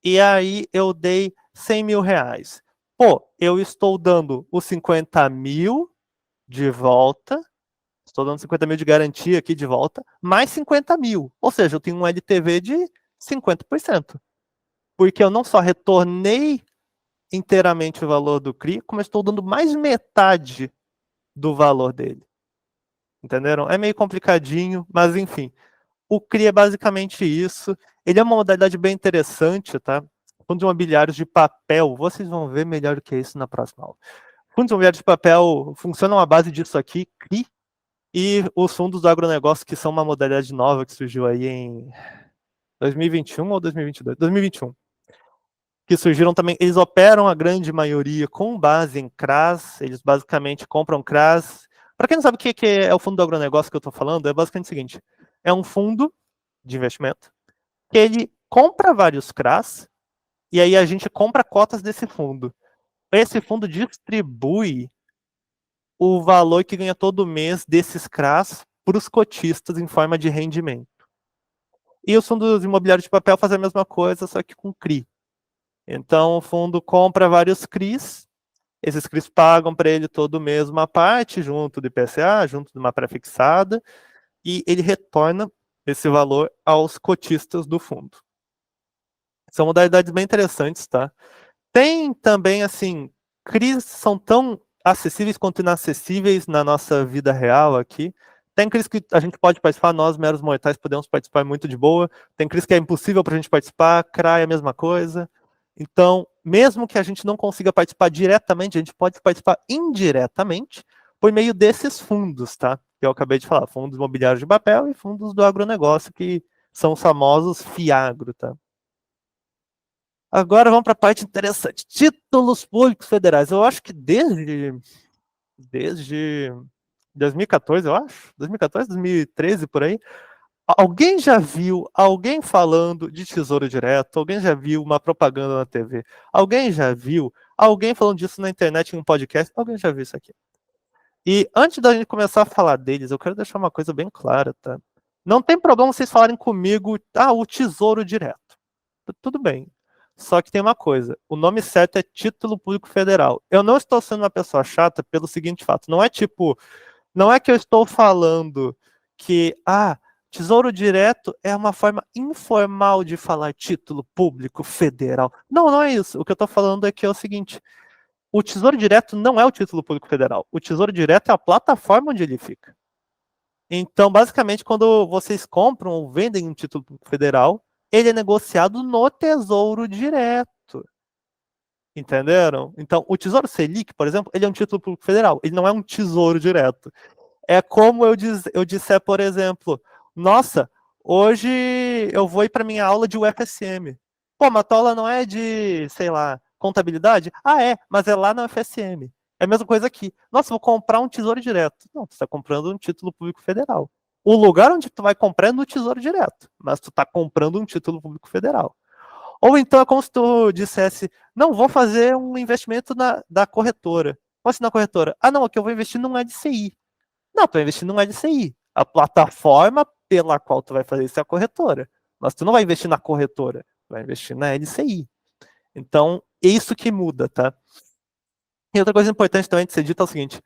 E aí eu dei 100 mil reais. Pô, eu estou dando os 50 mil de volta, estou dando 50 mil de garantia aqui de volta, mais 50 mil. Ou seja, eu tenho um LTV de 50%. Porque eu não só retornei inteiramente o valor do CRI, como eu estou dando mais metade do valor dele. Entenderam? É meio complicadinho, mas enfim. O CRI é basicamente isso. Ele é uma modalidade bem interessante, tá? Fundos imobiliários de papel, vocês vão ver melhor do que isso na próxima aula. Fundos imobiliários de papel funcionam à base disso aqui, CRI, e os fundos do agronegócio, que são uma modalidade nova que surgiu aí em 2021 ou 2022? 2021. Que surgiram também, eles operam a grande maioria com base em CRAs, eles basicamente compram CRAs. Para quem não sabe o que é o fundo do agronegócio que eu estou falando, é basicamente o seguinte, é um fundo de investimento que ele compra vários CRAs e aí a gente compra cotas desse fundo. Esse fundo distribui o valor que ganha todo mês desses CRAs para os cotistas em forma de rendimento. E os fundos imobiliários de papel fazem a mesma coisa, só que com CRI. Então o fundo compra vários CRIs, esses CRIs pagam para ele todo mês uma parte, junto do IPCA, junto de uma pré-fixada, e ele retorna esse valor aos cotistas do fundo. São modalidades bem interessantes, tá? Tem também, assim, CRIs são tão acessíveis quanto inacessíveis na nossa vida real aqui. Tem CRIs que a gente pode participar, nós, meros mortais, podemos participar muito de boa. Tem CRIs que é impossível para a gente participar, CRA é a mesma coisa. Então, mesmo que a gente não consiga participar diretamente, a gente pode participar indiretamente por meio desses fundos, tá? Que eu acabei de falar, fundos imobiliários de papel e fundos do agronegócio, que são os famosos FIAGRO, tá? Agora vamos para a parte interessante. Títulos públicos federais. Eu acho que desde 2014, eu acho. 2014, 2013, por aí. Alguém já viu alguém falando de Tesouro Direto? Alguém já viu uma propaganda na TV? Alguém já viu alguém falando disso na internet em um podcast? Alguém já viu isso aqui? E antes da gente começar a falar deles, eu quero deixar uma coisa bem clara, tá? Não tem problema vocês falarem comigo, o Tesouro Direto. Tudo bem. Só que tem uma coisa, o nome certo é Título Público Federal. Eu não estou sendo uma pessoa chata pelo seguinte fato, não é tipo, não é que eu estou falando que, Tesouro Direto é uma forma informal de falar título público federal. Não, não é isso. O que eu estou falando é que é o seguinte, o Tesouro Direto não é o título público federal. O Tesouro Direto é a plataforma onde ele fica. Então, basicamente, quando vocês compram ou vendem um título público federal, ele é negociado no Tesouro Direto. Entenderam? Então, o Tesouro Selic, por exemplo, ele é um título público federal. Ele não é um tesouro direto. É como eu disser, por exemplo, nossa, hoje eu vou ir para minha aula de UFSM. Pô, mas a tua aula não é de, sei lá, contabilidade? É, mas é lá na UFSM. É a mesma coisa aqui. Nossa, vou comprar um tesouro direto. Não, tu está comprando um título público federal. O lugar onde tu vai comprar é no tesouro direto, mas tu está comprando um título público federal. Ou então é como se tu dissesse, não, vou fazer um investimento da corretora. Qual assim na corretora? Não, aqui eu vou investir num LCI. Não, tu vai investir num LCI. A plataforma pela qual tu vai fazer isso é a corretora. Mas tu não vai investir na corretora, tu vai investir na LCI. Então, é isso que muda, tá? E outra coisa importante também de ser dita é o seguinte,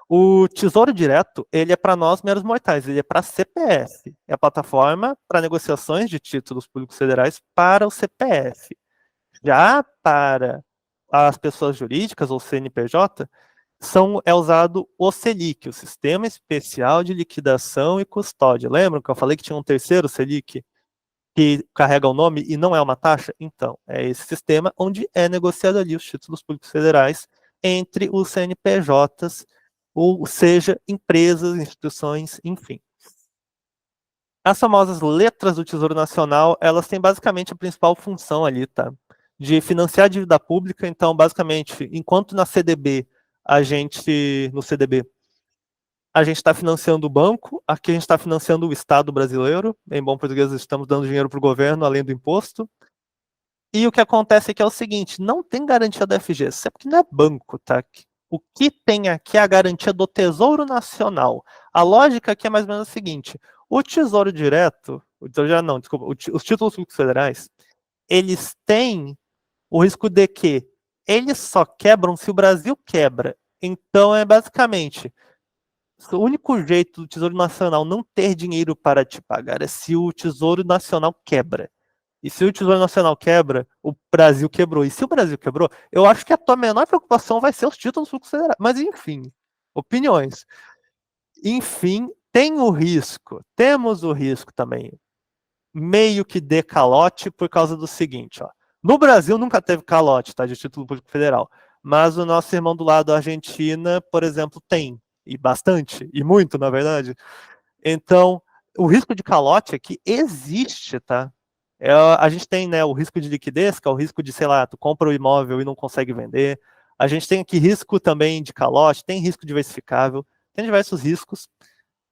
o Tesouro Direto, ele é para nós meros mortais, ele é para CPF. É a plataforma para negociações de títulos públicos federais para o CPF. Já para as pessoas jurídicas ou CNPJ, é usado o Selic, o Sistema Especial de Liquidação e Custódia. Lembram que eu falei que tinha um terceiro Selic que carrega o nome e não é uma taxa? Então, é esse sistema onde é negociado ali os títulos públicos federais entre os CNPJs, ou seja, empresas, instituições, enfim. As famosas letras do Tesouro Nacional, elas têm basicamente a principal função ali, tá? De financiar a dívida pública. Então, basicamente, enquanto na CDB, no CDB, a gente está financiando o banco, aqui a gente está financiando o Estado brasileiro. Em bom português, estamos dando dinheiro para o governo, além do imposto. E o que acontece aqui é o seguinte, não tem garantia da FGC, porque não é banco, tá? O que tem aqui é a garantia do Tesouro Nacional. A lógica aqui é mais ou menos a seguinte, o Tesouro Direto, os títulos públicos federais, eles têm o risco de que eles só quebram se o Brasil quebra. Então, é basicamente, o único jeito do Tesouro Nacional não ter dinheiro para te pagar é se o Tesouro Nacional quebra. E se o Tesouro Nacional quebra, o Brasil quebrou. E se o Brasil quebrou, eu acho que a tua menor preocupação vai ser os títulos públicos federais. Mas enfim, opiniões. Enfim, tem o risco, temos o risco também, meio que de calote por causa do seguinte, ó. No Brasil nunca teve calote, tá, de título público federal, mas o nosso irmão do lado, a Argentina, por exemplo, tem, e bastante, e muito, na verdade. Então, o risco de calote aqui existe, tá? A gente tem, né, o risco de liquidez, que é o risco de, sei lá, tu compra o imóvel e não consegue vender. A gente tem aqui risco também de calote, tem risco diversificável, tem diversos riscos.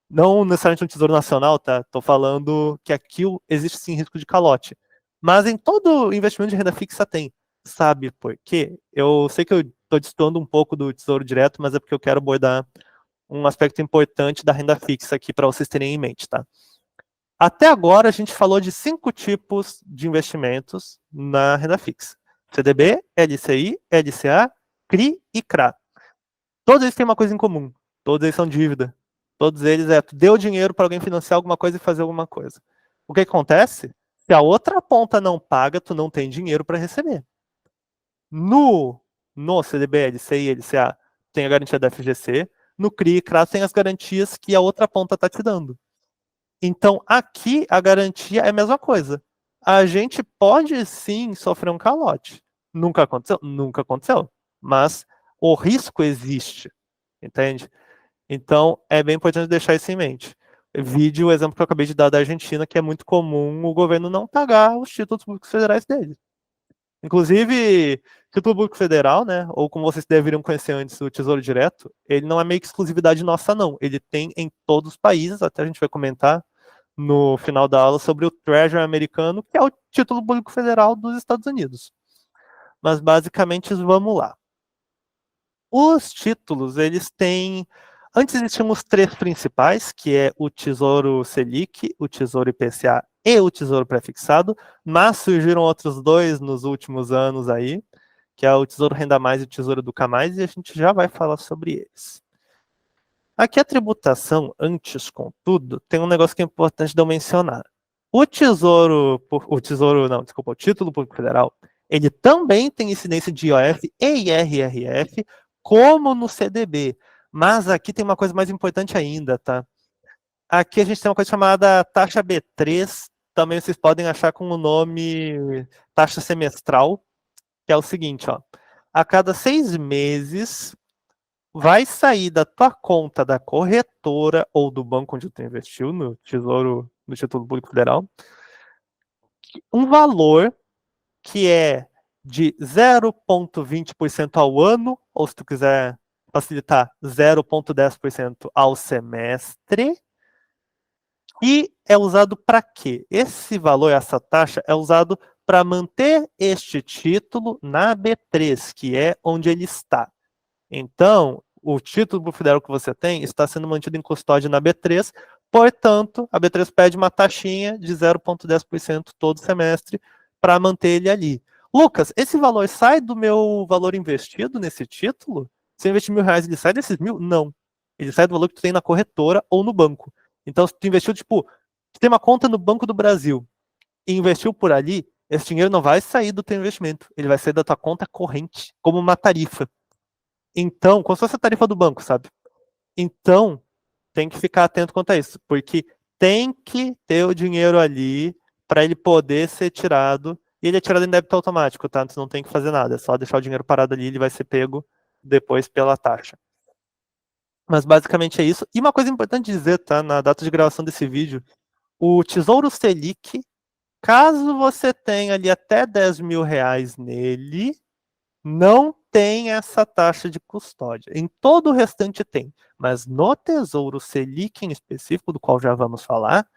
Não necessariamente no Tesouro Nacional, tá? Tô falando que aqui existe sim risco de calote. Mas em todo investimento de renda fixa tem. Sabe por quê? Eu sei que eu tô destoando um pouco do Tesouro Direto, mas é porque eu quero abordar um aspecto importante da renda fixa aqui para vocês terem em mente, tá? Até agora a gente falou de 5 tipos de investimentos na renda fixa: CDB, LCI, LCA, CRI e CRA. Todos eles têm uma coisa em comum: todos eles são dívida. Todos eles tu deu dinheiro para alguém financiar alguma coisa e fazer alguma coisa. O que acontece? Se a outra ponta não paga, tu não tem dinheiro para receber. No CDB, LCI, LCA tem a garantia da FGC. No CRI e CRA tem as garantias que a outra ponta está te dando. Então, aqui, a garantia é a mesma coisa. A gente pode, sim, sofrer um calote. Nunca aconteceu? Nunca aconteceu. Mas o risco existe, entende? Então, é bem importante deixar isso em mente. Vide o exemplo que eu acabei de dar da Argentina, que é muito comum o governo não pagar os títulos públicos federais dele. Inclusive, título público federal, né, ou como vocês deveriam conhecer antes, o Tesouro Direto, ele não é meio que exclusividade nossa, não. Ele tem em todos os países, até a gente vai comentar no final da aula sobre o Treasury americano, que é o título público federal dos Estados Unidos. Mas basicamente, vamos lá. Os títulos, eles têm... Antes existiam os 3 principais, que é o Tesouro Selic, o Tesouro IPCA e o Tesouro Prefixado, mas surgiram outros 2 nos últimos anos aí, que é o Tesouro Renda Mais e o Tesouro Educa Mais, e a gente já vai falar sobre eles. Aqui a tributação, antes, contudo, tem um negócio que é importante de eu mencionar. O Tesouro o Título Público Federal, ele também tem incidência de IOF e IRRF, como no CDB. Mas aqui tem uma coisa mais importante ainda, tá? Aqui a gente tem uma coisa chamada taxa B3, também vocês podem achar com o nome taxa semestral, que é o seguinte, ó. A cada 6 meses, vai sair da tua conta da corretora ou do banco onde tu investiu, no Tesouro, no Título Público Federal, um valor que é de 0,20% ao ano, ou se tu quiser facilitar, 0,10% ao semestre, e é usado para quê? Esse valor, essa taxa, é usado para manter este título na B3, que é onde ele está. Então, o título federal que você tem está sendo mantido em custódia na B3, portanto, a B3 pede uma taxinha de 0,10% todo semestre para manter ele ali. Lucas, esse valor sai do meu valor investido nesse título? Se eu investir R$1.000, ele sai desses 1.000? Não. Ele sai do valor que tu tem na corretora ou no banco. Então, se tu investiu, tipo, tu tem uma conta no Banco do Brasil e investiu por ali, esse dinheiro não vai sair do teu investimento. Ele vai sair da tua conta corrente, como uma tarifa. Então, como se fosse a tarifa do banco, sabe? Então, tem que ficar atento quanto a isso, porque tem que ter o dinheiro ali para ele poder ser tirado, e ele é tirado em débito automático, tá? Você não tem que fazer nada, é só deixar o dinheiro parado ali, ele vai ser pego depois pela taxa. Mas basicamente é isso. E uma coisa importante dizer, tá? Na data de gravação desse vídeo, o Tesouro Selic, caso você tenha ali até R$10.000 nele, não tem essa taxa de custódia. Em todo o restante tem. Mas no Tesouro Selic em específico, do qual já vamos falar,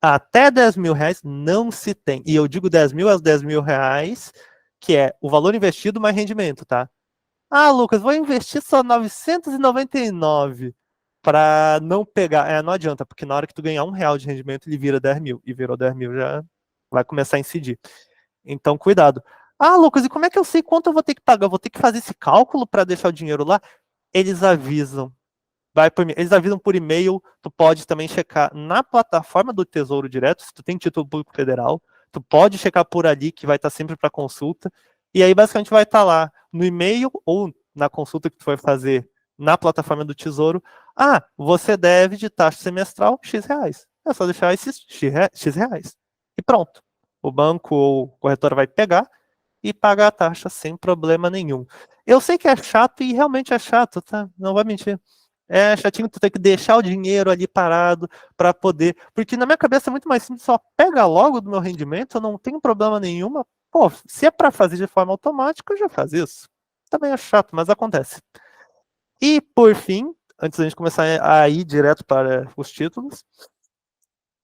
até R$10.000 não se tem. E eu digo 10 mil aos R$10.000, que é o valor investido mais rendimento, tá? Ah, Lucas, vou investir só 999 para não pegar. Não adianta, porque na hora que tu ganhar R$1 de rendimento, ele vira 10 mil. E virou 10 mil, já vai começar a incidir. Então, cuidado. Ah, Lucas, e como é que eu sei quanto eu vou ter que pagar? Eu vou ter que fazer esse cálculo para deixar o dinheiro lá? Eles avisam. eles avisam por e-mail, tu pode também checar na plataforma do Tesouro Direto, se tu tem título público federal, tu pode checar por ali, que vai estar sempre para consulta, e aí basicamente vai estar lá no e-mail ou na consulta que tu vai fazer na plataforma do Tesouro, você deve de taxa semestral X reais. É só deixar esses X reais. E pronto. O banco ou corretora vai pegar e pagar a taxa sem problema nenhum. Eu sei que é chato e realmente é chato, tá? Não vou mentir. É chatinho tu ter que deixar o dinheiro ali parado para poder. Porque na minha cabeça é muito mais simples, só pega logo do meu rendimento, eu não tenho problema nenhuma. Pô, se é para fazer de forma automática, eu já faz isso. Também é chato, mas acontece. E por fim, antes da gente começar a ir direto para os títulos,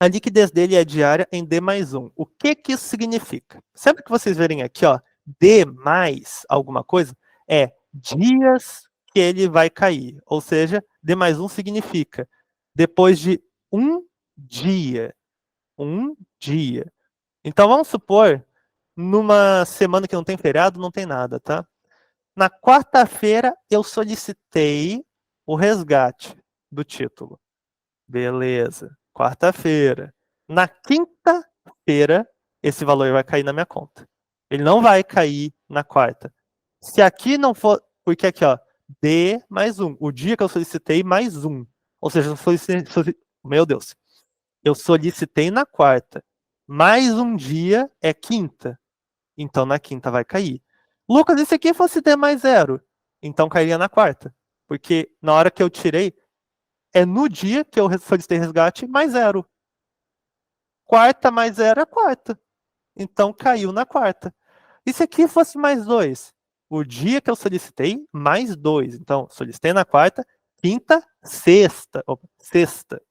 a liquidez dele é diária em D mais 1. O que que isso significa? Sempre que vocês verem aqui, ó, D mais alguma coisa, é dias que ele vai cair. Ou seja, D mais 1 significa depois de um dia. Um dia. Então vamos supor, numa semana que não tem feriado, não tem nada, tá? Na quarta-feira eu solicitei o resgate do título. Beleza. Quarta-feira. Na quinta-feira, esse valor vai cair na minha conta. Ele não vai cair na quarta. Se aqui não for. Porque aqui, ó. D mais 1. O dia que eu solicitei, mais 1. Ou seja, meu Deus. Eu solicitei na quarta. Mais um dia é quinta. Então na quinta vai cair. Lucas, e se aqui fosse D mais 0? Então cairia na quarta. Porque na hora que eu tirei, é no dia que eu solicitei resgate mais 0. Quarta mais 0 é quarta. Então caiu na quarta. E se aqui fosse mais 2? O dia que eu solicitei, mais 2. Então, solicitei na quarta, quinta, sexta. Opa, sexta.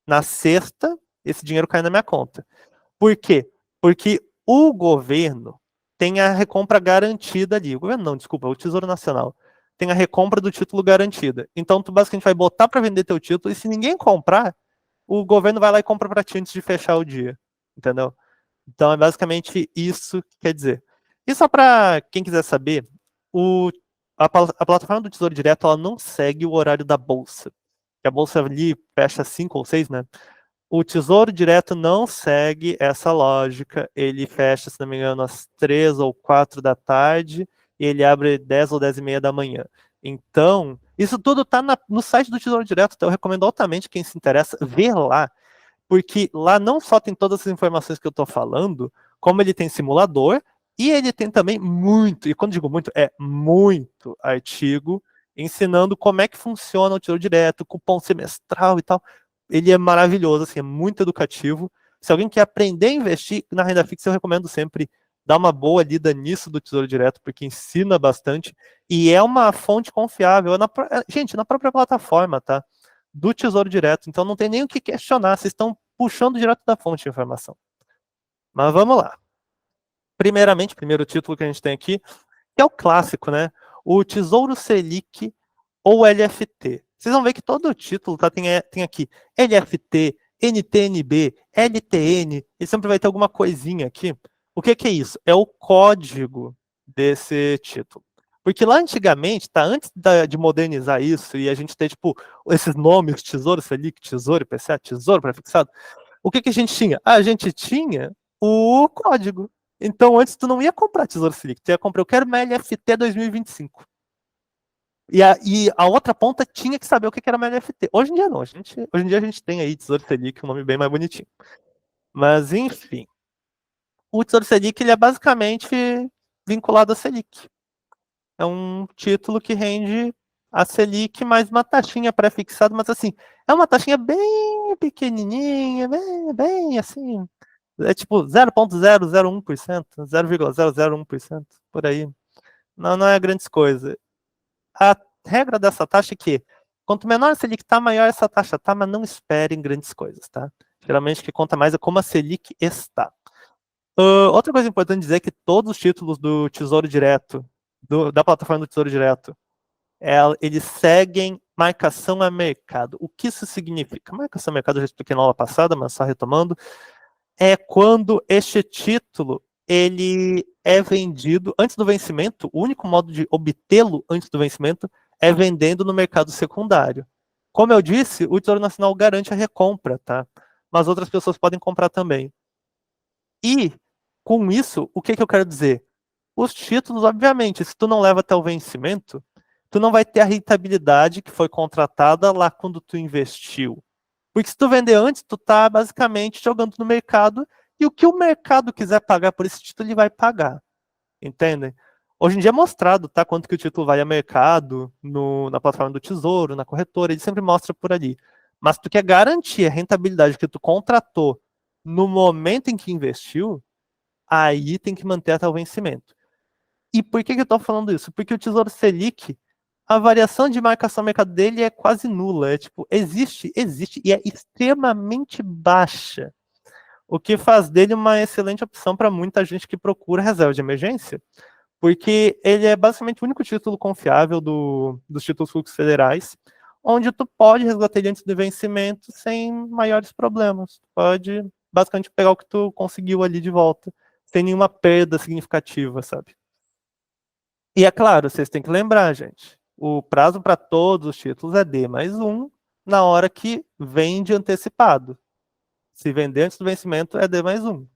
Na sexta, esse dinheiro cai na minha conta. Por quê? Porque o governo tem a recompra garantida ali. O governo não, desculpa, o Tesouro Nacional tem a recompra do título garantida. Então, tu basicamente vai botar para vender teu título e se ninguém comprar, o governo vai lá e compra para ti antes de fechar o dia. Entendeu? Então, é basicamente isso que quer dizer. E só para quem quiser saber, a plataforma do Tesouro Direto ela não segue o horário da Bolsa. A Bolsa ali fecha 5 ou 6, né? O Tesouro Direto não segue essa lógica. Ele fecha, se não me engano, às 3 ou 4 da tarde e ele abre 10 ou 10 e meia da manhã. Então, isso tudo está no site do Tesouro Direto. Então eu recomendo altamente quem se interessa ver lá, porque lá não só tem todas as informações que eu estou falando, como ele tem simulador e ele tem também muito, e quando digo muito, é muito artigo ensinando como é que funciona o Tesouro Direto, cupom semestral e tal. Ele é maravilhoso, assim, é muito educativo. Se alguém quer aprender a investir na renda fixa, eu recomendo sempre dar uma boa lida nisso do Tesouro Direto, porque ensina bastante e é uma fonte confiável. Gente, na própria plataforma, tá? Do Tesouro Direto. Então não tem nem o que questionar, vocês estão puxando direto da fonte de informação. Mas vamos lá. Primeiramente, primeiro título que a gente tem aqui, que é o clássico, né? O Tesouro Selic ou LFT. Vocês vão ver que todo o título tá, tem aqui LFT, NTNB, LTN, e sempre vai ter alguma coisinha aqui. O que é isso? É o código desse título. Porque lá antigamente, tá, antes de modernizar isso e a gente ter, tipo, esses nomes, Tesouro Selic, Tesouro IPCA, Tesouro Prefixado, o que a gente tinha? A gente tinha o código. Então, antes tu não ia comprar Tesouro Selic, tu ia comprar, eu quero uma LFT 2025. E a outra ponta tinha que saber o que era uma LFT. Hoje em dia não, hoje em dia a gente tem aí Tesouro Selic, um nome bem mais bonitinho. Mas, enfim, o Tesouro Selic ele é basicamente vinculado à Selic. É um título que rende a Selic mais uma taxinha pré-fixada, mas assim, é uma taxinha bem pequenininha, bem assim, é tipo 0,001%, 0,001%, por aí. Não é grandes coisas. A regra dessa taxa é que quanto menor a Selic está, maior essa taxa está, mas não esperem grandes coisas, tá? Geralmente o que conta mais é como a Selic está. Outra coisa importante dizer é que todos os títulos do Tesouro Direto, da plataforma do Tesouro Direto, eles seguem marcação a mercado. O que isso significa? Marcação a mercado eu já expliquei na aula passada, mas só retomando, é quando este título ele é vendido antes do vencimento. O único modo de obtê-lo antes do vencimento é vendendo no mercado secundário. Como eu disse, o Tesouro Nacional garante a recompra, tá? Mas outras pessoas podem comprar também. E, com isso, o que eu quero dizer? Os títulos, obviamente, se tu não leva até o vencimento, tu não vai ter a rentabilidade que foi contratada lá quando tu investiu. Porque se tu vender antes, tu tá basicamente jogando no mercado e o que o mercado quiser pagar por esse título, ele vai pagar. Entendem? Hoje em dia é mostrado, tá? Quanto que o título vai a mercado, na plataforma do Tesouro, na corretora, ele sempre mostra por ali. Mas tu quer garantir a rentabilidade que tu contratou no momento em que investiu, aí tem que manter até o vencimento. E por que eu estou falando isso? Porque o Tesouro Selic, a variação de marcação no mercado dele é quase nula. É tipo, existe, e é extremamente baixa. O que faz dele uma excelente opção para muita gente que procura reserva de emergência, porque ele é basicamente o único título confiável dos títulos fluxos federais, onde tu pode resgatar ele antes do vencimento sem maiores problemas. Tu pode basicamente pegar o que tu conseguiu ali de volta, sem nenhuma perda significativa, sabe? E é claro, vocês têm que lembrar, gente, o prazo para todos os títulos é D+1 na hora que vende antecipado. Se vender antes do vencimento, é D+1.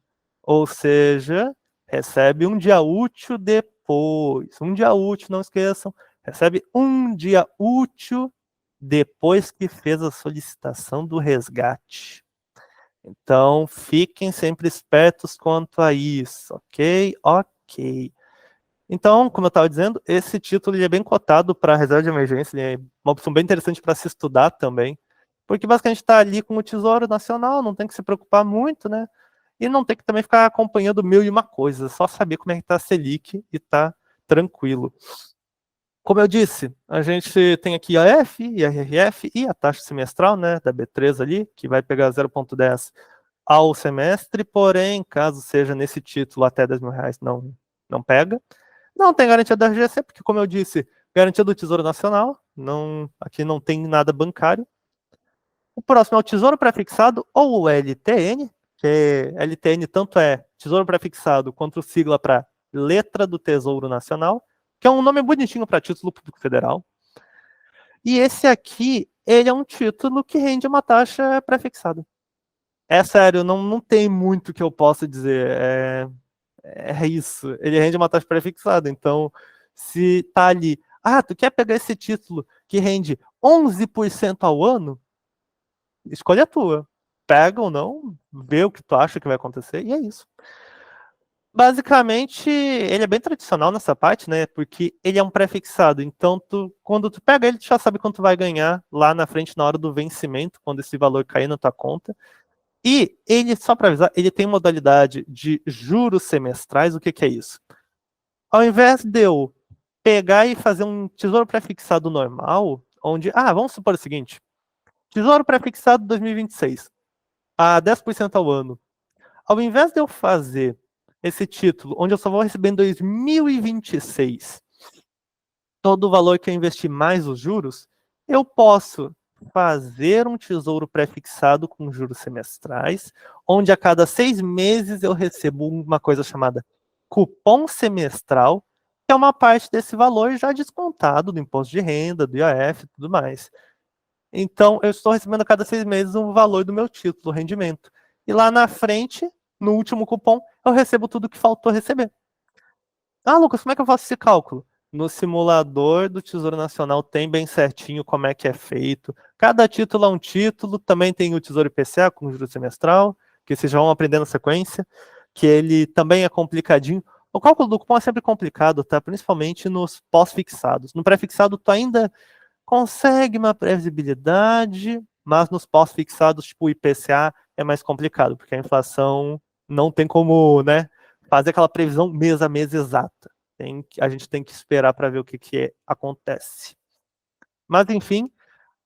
Ou seja, recebe um dia útil depois. Um dia útil, não esqueçam. Recebe um dia útil depois que fez a solicitação do resgate. Então, fiquem sempre espertos quanto a isso, ok? Ok. Então, como eu estava dizendo, esse título ele é bem cotado para reserva de emergência, ele é uma opção bem interessante para se estudar também, porque basicamente está ali com o Tesouro Nacional, não tem que se preocupar muito, né? E não tem que também ficar acompanhando mil e uma coisas, só saber como é que está a Selic e tá tranquilo. Como eu disse, a gente tem aqui a F, IRRF e a taxa semestral, né, da B3 ali, que vai pegar 0,10 ao semestre, porém, caso seja nesse título até R$ 10.000, não pega. Não tem garantia da RGC, porque, como eu disse, garantia do Tesouro Nacional, aqui não tem nada bancário. O próximo é o Tesouro Prefixado, ou o LTN, que LTN tanto é Tesouro Prefixado quanto sigla para Letra do Tesouro Nacional, que é um nome bonitinho para título público federal. E esse aqui, ele é um título que rende uma taxa prefixada. É sério, não tem muito que eu possa dizer. É isso. Ele rende uma taxa prefixada. Então, se tá ali, tu quer pegar esse título que rende 11% ao ano? Escolha a tua. Pega ou não, vê o que tu acha que vai acontecer, e é isso. Basicamente, ele é bem tradicional nessa parte, né? Porque ele é um prefixado. Então, quando tu pega ele, tu já sabe quanto vai ganhar lá na frente na hora do vencimento, quando esse valor cair na tua conta. E ele, só para avisar, ele tem modalidade de juros semestrais. O que é isso? Ao invés de eu pegar e fazer um tesouro prefixado normal, onde, vamos supor o seguinte, tesouro prefixado 2026, a 10% ao ano. Ao invés de eu fazer esse título, onde eu só vou receber em 2026 todo o valor que eu investi mais os juros, eu posso fazer um tesouro prefixado com juros semestrais, onde a cada 6 meses eu recebo uma coisa chamada cupom semestral, que é uma parte desse valor já descontado do imposto de renda, do IOF e tudo mais. Então, eu estou recebendo a cada 6 meses um valor do meu título, o rendimento. E lá na frente, no último cupom, eu recebo tudo que faltou receber. Lucas, como é que eu faço esse cálculo? No simulador do Tesouro Nacional tem bem certinho como é que é feito. Cada título é um título, também tem o Tesouro IPCA com juros semestral, que vocês já vão aprender na sequência, que ele também é complicadinho. O cálculo do cupom é sempre complicado, tá? Principalmente nos pós-fixados. No pré-fixado, tu ainda consegue uma previsibilidade, mas nos pós-fixados, tipo o IPCA, é mais complicado, porque a inflação não tem como, né, fazer aquela previsão mês a mês exata. A gente tem que esperar para ver o que acontece. Mas, enfim,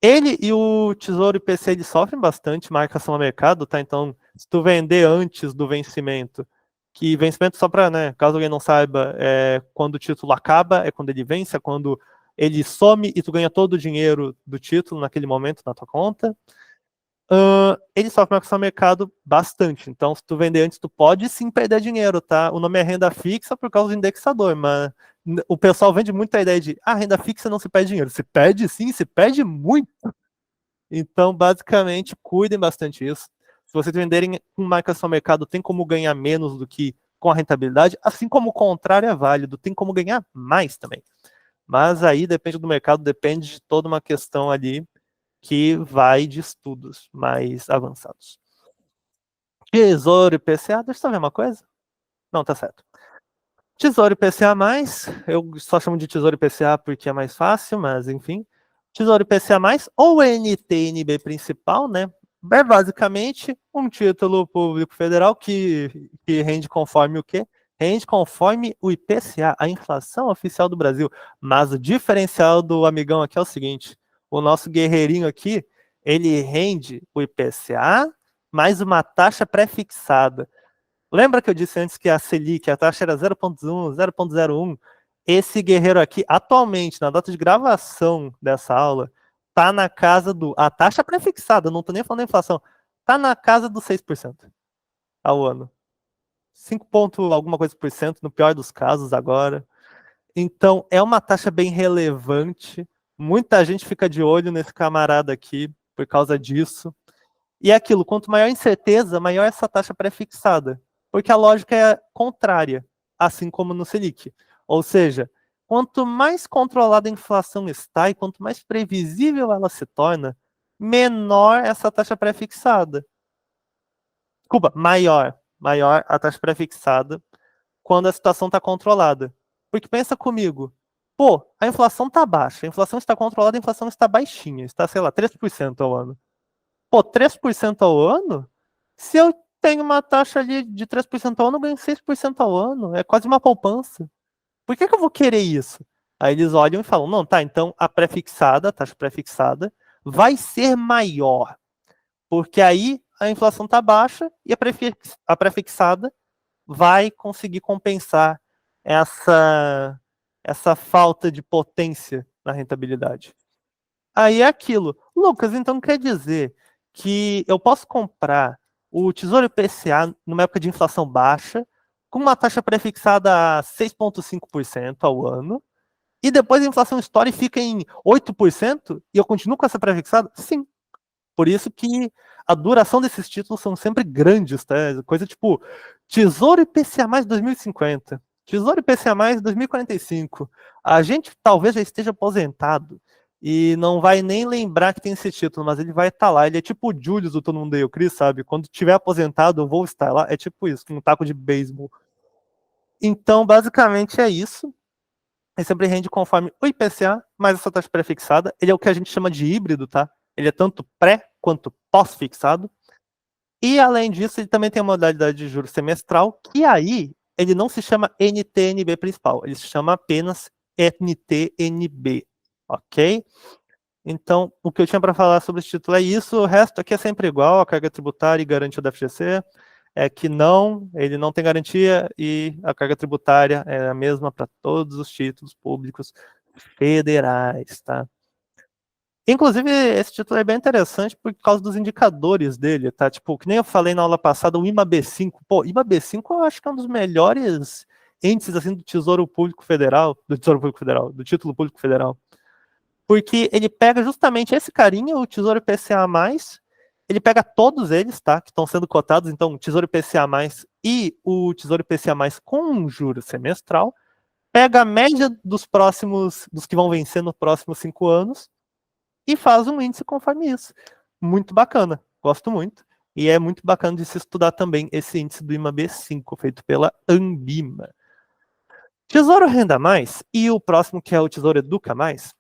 ele e o Tesouro IPC eles sofrem bastante marcação a mercado, tá? Então, se tu vender antes do vencimento, que vencimento só para, né, caso alguém não saiba, é quando o título acaba, é quando ele vence, é quando ele some e tu ganha todo o dinheiro do título naquele momento na tua conta. Ele sofre marcação a mercado bastante. Então, se tu vender antes, tu pode sim perder dinheiro, tá? O nome é renda fixa por causa do indexador, mas o pessoal vende muito a ideia de renda fixa não se perde dinheiro. Se perde sim, se perde muito. Então, basicamente, cuidem bastante disso. Se vocês venderem com marcação ao mercado, tem como ganhar menos do que com a rentabilidade, assim como o contrário é válido, tem como ganhar mais também. Mas aí depende do mercado, depende de toda uma questão ali que vai de estudos mais avançados. Tesouro e PCA, deixa eu só ver uma coisa. Não, tá certo. Tesouro IPCA+, eu só chamo de Tesouro IPCA porque é mais fácil, mas enfim. Tesouro IPCA+, ou NTNB principal, né? É basicamente um título público federal que rende conforme o quê? Rende conforme o IPCA, a inflação oficial do Brasil. Mas o diferencial do amigão aqui é o seguinte, o nosso guerreirinho aqui, ele rende o IPCA mais uma taxa pré-fixada. Lembra que eu disse antes que a Selic, a taxa era 0,1, 0,01? Esse guerreiro aqui, atualmente, na data de gravação dessa aula, tá na casa do... A taxa pré-fixada, não tô nem falando da inflação, tá na casa dos 6% ao ano. 5 ponto alguma coisa por cento, no pior dos casos agora. Então, é uma taxa bem relevante. Muita gente fica de olho nesse camarada aqui por causa disso. E é aquilo, quanto maior a incerteza, maior essa taxa pré-fixada. Porque a lógica é contrária, assim como no Selic. Ou seja, quanto mais controlada a inflação está e quanto mais previsível ela se torna, menor essa taxa pré-fixada. Desculpa, maior a taxa pré-fixada quando a situação está controlada. Porque pensa comigo, pô, a inflação está baixa, a inflação está controlada, a inflação está baixinha, está, sei lá, 3% ao ano. Pô, 3% ao ano? Se eu tenho uma taxa ali de 3% ao ano, eu ganho 6% ao ano. É quase uma poupança. Por que eu vou querer isso? Aí eles olham e falam, não, tá, então a pré-fixada, a taxa pré-fixada, vai ser maior. Porque aí a inflação tá baixa e a pré-fixada vai conseguir compensar essa falta de potência na rentabilidade. Aí é aquilo. Lucas, então quer dizer que eu posso comprar o Tesouro IPCA numa época de inflação baixa, com uma taxa prefixada a 6,5% ao ano, e depois a inflação estoura e fica em 8%, e eu continuo com essa prefixada? Sim. Por isso que a duração desses títulos são sempre grandes, tá? Coisa tipo Tesouro IPCA mais 2050, Tesouro IPCA mais 2045. A gente talvez já esteja aposentado e não vai nem lembrar que tem esse título, mas ele vai estar lá. Ele é tipo o Julius do Todo Mundo Odeia o Chris, sabe? Quando tiver aposentado, eu vou estar lá. É tipo isso, com um taco de beisebol. Então, basicamente é isso. Ele sempre rende conforme o IPCA, mais essa taxa pré-fixada. Ele é o que a gente chama de híbrido, tá? Ele é tanto pré quanto pós-fixado. E, além disso, ele também tem a modalidade de juros semestral, que aí ele não se chama NTNB principal, ele se chama apenas NTNB, ok? Então, o que eu tinha para falar sobre esse título é isso, o resto aqui é sempre igual, a carga tributária e garantia da FGC, é que não, ele não tem garantia e a carga tributária é a mesma para todos os títulos públicos federais, tá? Inclusive, esse título é bem interessante por causa dos indicadores dele, tá? Tipo, que nem eu falei na aula passada, o IMAB5. Pô, IMAB5 eu acho que é um dos melhores índices, assim, do Tesouro Público Federal, do Título Público Federal. Porque ele pega justamente esse carinha, o Tesouro IPCA+, ele pega todos eles, tá? Que estão sendo cotados, então, o Tesouro IPCA+, e o Tesouro IPCA+, com um juro semestral, pega a média dos que vão vencer nos próximos 5 anos, e faz um índice conforme isso. Muito bacana, gosto muito. E é muito bacana de se estudar também esse índice do IMAB5, feito pela Ambima. Tesouro Renda Mais e o próximo, que é o Tesouro Educa Mais,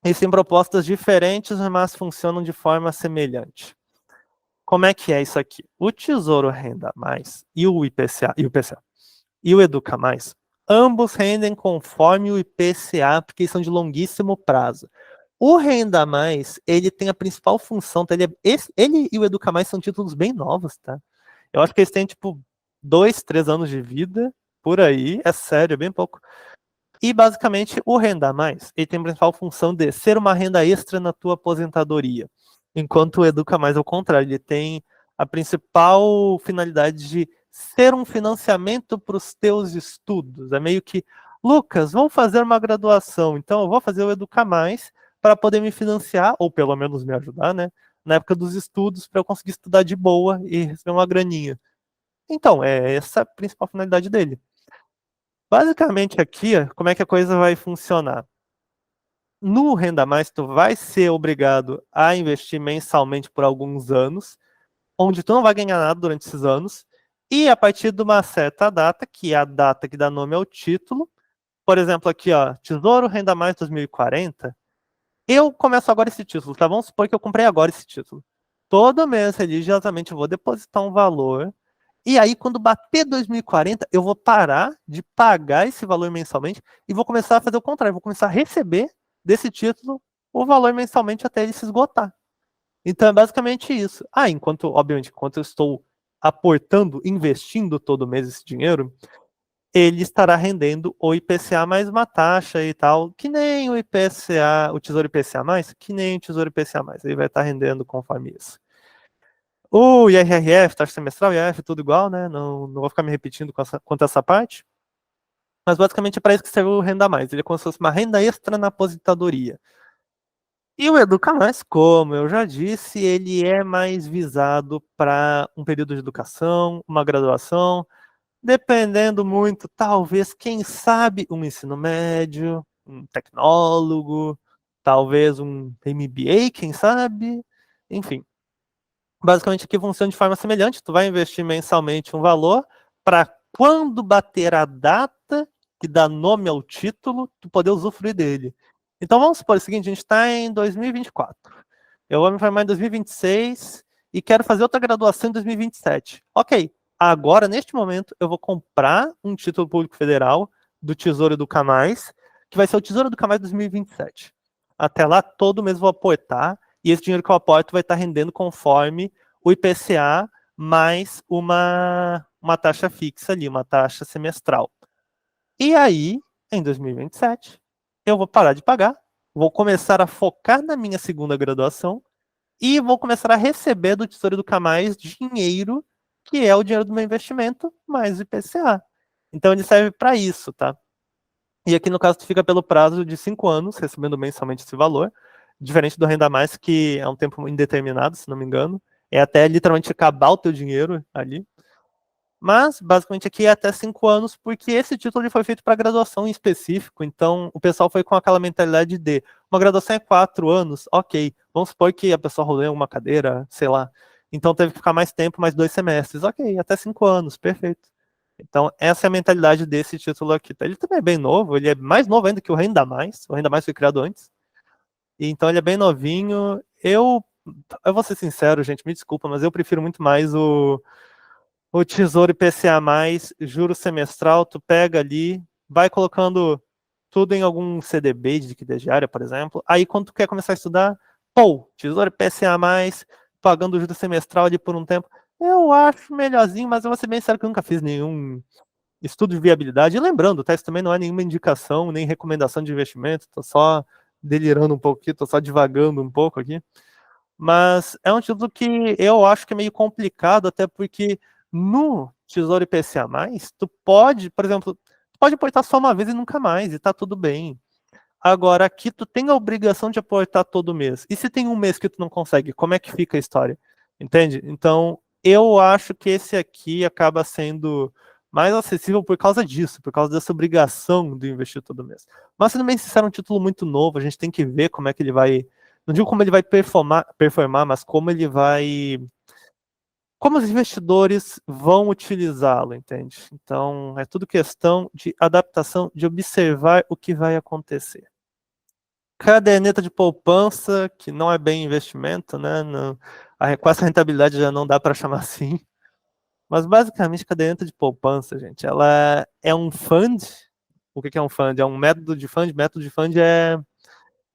eles têm propostas diferentes, mas funcionam de forma semelhante. Como é que é isso aqui? O Tesouro Renda Mais e o IPCA e o Educa Mais, ambos rendem conforme o IPCA, porque são de longuíssimo prazo. O Renda Mais, ele tem a principal função, tá? Ele e o Educa Mais são títulos bem novos, tá? Eu acho que eles têm, tipo, 2, 3 anos de vida, por aí, é sério, é bem pouco. E, basicamente, o Renda Mais, ele tem a principal função de ser uma renda extra na tua aposentadoria. Enquanto o Educa Mais, ao contrário, ele tem a principal finalidade de ser um financiamento para os teus estudos. É meio que, Lucas, vamos fazer uma graduação, então eu vou fazer o Educa Mais, para poder me financiar, ou pelo menos me ajudar, né? Na época dos estudos, para eu conseguir estudar de boa e receber uma graninha. Então, é essa a principal finalidade dele. Basicamente aqui, como é que a coisa vai funcionar? No Renda Mais, tu vai ser obrigado a investir mensalmente por alguns anos, onde tu não vai ganhar nada durante esses anos, e a partir de uma certa data, que é a data que dá nome ao título, por exemplo, aqui, ó, Tesouro Renda Mais 2040, eu começo agora esse título, tá? Vamos supor que eu comprei agora esse título. Todo mês, religiosamente, eu vou depositar um valor, e aí, quando bater 2040, eu vou parar de pagar esse valor mensalmente e vou começar a fazer o contrário, vou começar a receber desse título o valor mensalmente até ele se esgotar. Então é basicamente isso. Enquanto, obviamente, enquanto eu estou aportando, investindo todo mês esse dinheiro, ele estará rendendo o IPCA mais uma taxa e tal, que nem o IPCA, o Tesouro IPCA mais, que nem o Tesouro IPCA mais. Ele vai estar rendendo conforme isso. O IRRF, taxa semestral, IRF, tudo igual, né? Não vou ficar me repetindo quanto a essa parte. Mas basicamente é para isso que serve o Renda Mais. Ele é como se fosse uma renda extra na aposentadoria. E o Educa Mais, como eu já disse, ele é mais visado para um período de educação, uma graduação, dependendo muito, talvez, quem sabe, um ensino médio, um tecnólogo, talvez um MBA, quem sabe, enfim. Basicamente aqui funciona de forma semelhante, tu vai investir mensalmente um valor para quando bater a data que dá nome ao título, tu poder usufruir dele. Então vamos supor o seguinte, a gente está em 2024. Eu vou me formar em 2026 e quero fazer outra graduação em 2027. Ok, agora, neste momento, eu vou comprar um título público federal do Tesouro do Camais, que vai ser o Tesouro do Camais 2027. Até lá, todo mês vou aportar, e esse dinheiro que eu aporto vai estar rendendo conforme o IPCA mais uma taxa fixa ali, uma taxa semestral. E aí, em 2027, eu vou parar de pagar, vou começar a focar na minha segunda graduação e vou começar a receber do Tesouro do Camais dinheiro, que é o dinheiro do meu investimento, mais o IPCA. Então ele serve para isso, tá? E aqui no caso tu fica pelo prazo de 5 anos, recebendo mensalmente esse valor, diferente do Renda Mais, que é um tempo indeterminado, se não me engano. É até literalmente acabar o teu dinheiro ali. Mas, basicamente, aqui é até 5 anos, porque esse título ele foi feito para graduação em específico, então o pessoal foi com aquela mentalidade de uma graduação é 4 anos, ok, vamos supor que a pessoa rolou uma cadeira, sei lá, então teve que ficar mais tempo, mais 2 semestres, ok, até 5 anos, perfeito. Então, essa é a mentalidade desse título aqui. Ele também é bem novo, ele é mais novo ainda que o Renda Mais foi criado antes, e então ele é bem novinho. Eu vou ser sincero, gente, me desculpa, mas eu prefiro muito mais o Tesouro IPCA+, juro semestral, tu pega ali, vai colocando tudo em algum CDB de liquidez diária, por exemplo. Aí quando tu quer começar a estudar, Tesouro IPCA+, pagando juro semestral ali por um tempo. Eu acho melhorzinho, mas eu vou ser bem sério que eu nunca fiz nenhum estudo de viabilidade. E lembrando, tá, isso também não é nenhuma indicação, nem recomendação de investimento, tô só delirando um pouco aqui, tô só divagando um pouco aqui. Mas é um título que eu acho que é meio complicado, até porque no Tesouro IPCA+, tu pode, por exemplo, tu pode aportar só uma vez e nunca mais, e tá tudo bem. Agora, aqui tu tem a obrigação de aportar todo mês. E se tem um mês que tu não consegue, como é que fica a história? Entende? Então, eu acho que esse aqui acaba sendo mais acessível por causa disso, por causa dessa obrigação de investir todo mês. Mas, sendo bem sincero, é um título muito novo, a gente tem que ver como é que ele vai, não digo como ele vai performar, mas como ele vai, como os investidores vão utilizá-lo, entende? Então, é tudo questão de adaptação, de observar o que vai acontecer. Caderneta de poupança, que não é bem investimento, né? Com essa rentabilidade já não dá para chamar assim. Mas basicamente, caderneta de poupança, gente, ela é um fund. O que é um fund? É um método de fund. Método de fund é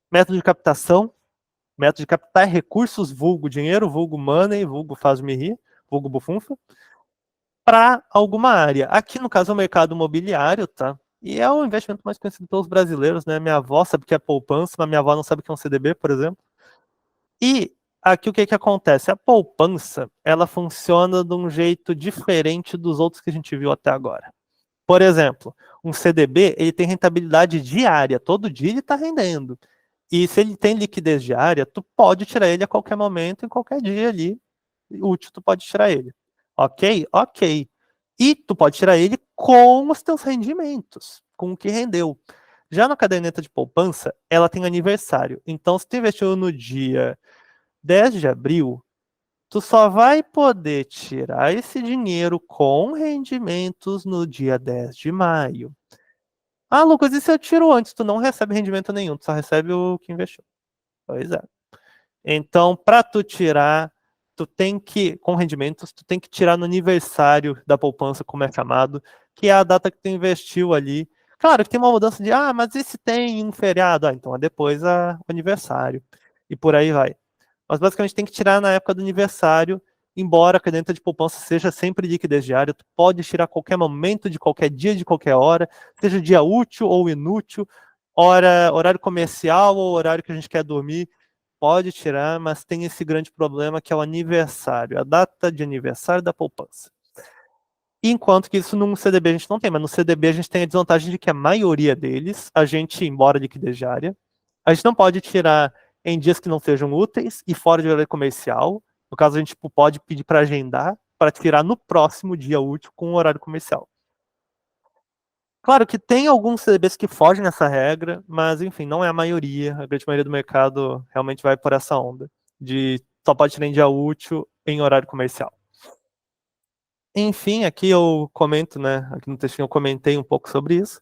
método de captação. Método de captar recursos, vulgo dinheiro, vulgo money, vulgo faz-me rir, vulgo bufunfa, para alguma área. Aqui, no caso, é o mercado imobiliário, tá? E é o investimento mais conhecido pelos brasileiros, né? Minha avó sabe que é poupança, mas minha avó não sabe que é um CDB, por exemplo. E aqui o que acontece? A poupança, ela funciona de um jeito diferente dos outros que a gente viu até agora. Por exemplo, um CDB, ele tem rentabilidade diária, todo dia ele está rendendo. E se ele tem liquidez diária, tu pode tirar ele a qualquer momento, em qualquer dia ali, útil, tu pode tirar ele. Ok? Ok. E tu pode tirar ele com os teus rendimentos, com o que rendeu. Já na caderneta de poupança, ela tem aniversário. Então, se tu investiu no dia 10 de abril, tu só vai poder tirar esse dinheiro com rendimentos no dia 10 de maio. Ah, Lucas, e se eu tiro antes? Tu não recebe rendimento nenhum, tu só recebe o que investiu. Pois é. Então, para tu tirar, tu tem que, com rendimentos, tu tem que tirar no aniversário da poupança, como é chamado, que é a data que tu investiu ali. Claro que tem uma mudança de, mas e se tem um feriado? Então é depois o aniversário. E por aí vai. Mas basicamente tem que tirar na época do aniversário, embora a caderneta de poupança seja sempre liquidez diária, tu pode tirar a qualquer momento, de qualquer dia, de qualquer hora, seja dia útil ou inútil, horário comercial ou horário que a gente quer dormir, pode tirar, mas tem esse grande problema que é o aniversário, a data de aniversário da poupança. Enquanto que isso no CDB a gente não tem, mas no CDB a gente tem a desvantagem de que a maioria deles, a gente, embora liquidez diária, a gente não pode tirar em dias que não sejam úteis e fora de horário comercial. No caso, a gente pode pedir para agendar para tirar no próximo dia útil com o horário comercial. Claro que tem alguns CDBs que fogem dessa regra, mas enfim, não é a maioria. A grande maioria do mercado realmente vai por essa onda de só pode tirar em dia útil em horário comercial. Enfim, aqui eu comento, né? Aqui no textinho eu comentei um pouco sobre isso.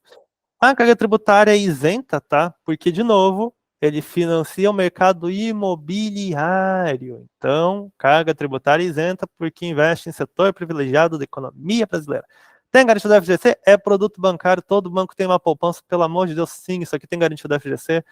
A carga tributária é isenta, tá? Porque, de novo, ele financia o mercado imobiliário. Então, carga tributária isenta porque investe em setor privilegiado da economia brasileira. Tem garantia do FGC? É produto bancário, todo banco tem uma poupança, pelo amor de Deus, sim, isso aqui tem garantia do FGC.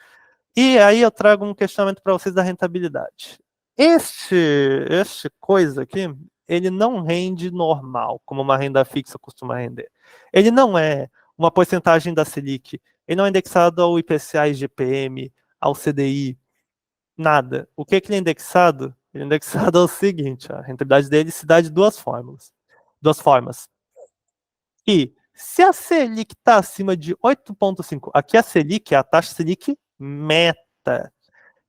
E aí eu trago um questionamento para vocês da rentabilidade. Este coisa aqui, ele não rende normal, como uma renda fixa costuma render. Ele não é uma porcentagem da Selic, ele não é indexado ao IPCA, IGPM, ao CDI, nada. O que ele é indexado? Ele é indexado ao seguinte, a rentabilidade dele se dá de duas formas. E se a Selic está acima de 8,5, aqui a Selic é a taxa Selic meta,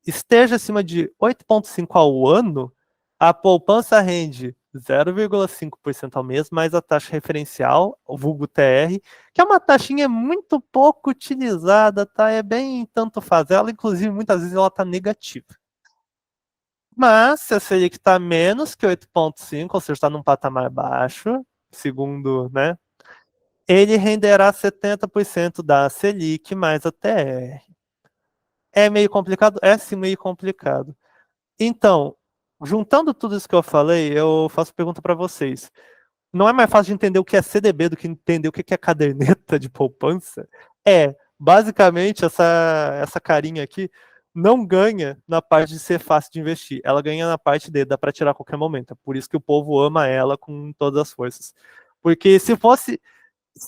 esteja acima de 8,5 ao ano, a poupança rende 0,5% ao mês, mais a taxa referencial, o vulgo TR, que é uma taxinha muito pouco utilizada, tá? É bem tanto faz. Ela, inclusive, muitas vezes ela tá negativa. Mas, se a Selic está menos que 8,5, ou seja, está num patamar baixo, segundo, né, ele renderá 70% da Selic mais a TR. É meio complicado? É sim meio complicado. Então, juntando tudo isso que eu falei, eu faço pergunta para vocês. Não é mais fácil de entender o que é CDB do que entender o que é caderneta de poupança? Basicamente, essa carinha aqui não ganha na parte de ser fácil de investir. Ela ganha na parte de dá para tirar a qualquer momento. É por isso que o povo ama ela com todas as forças. Porque se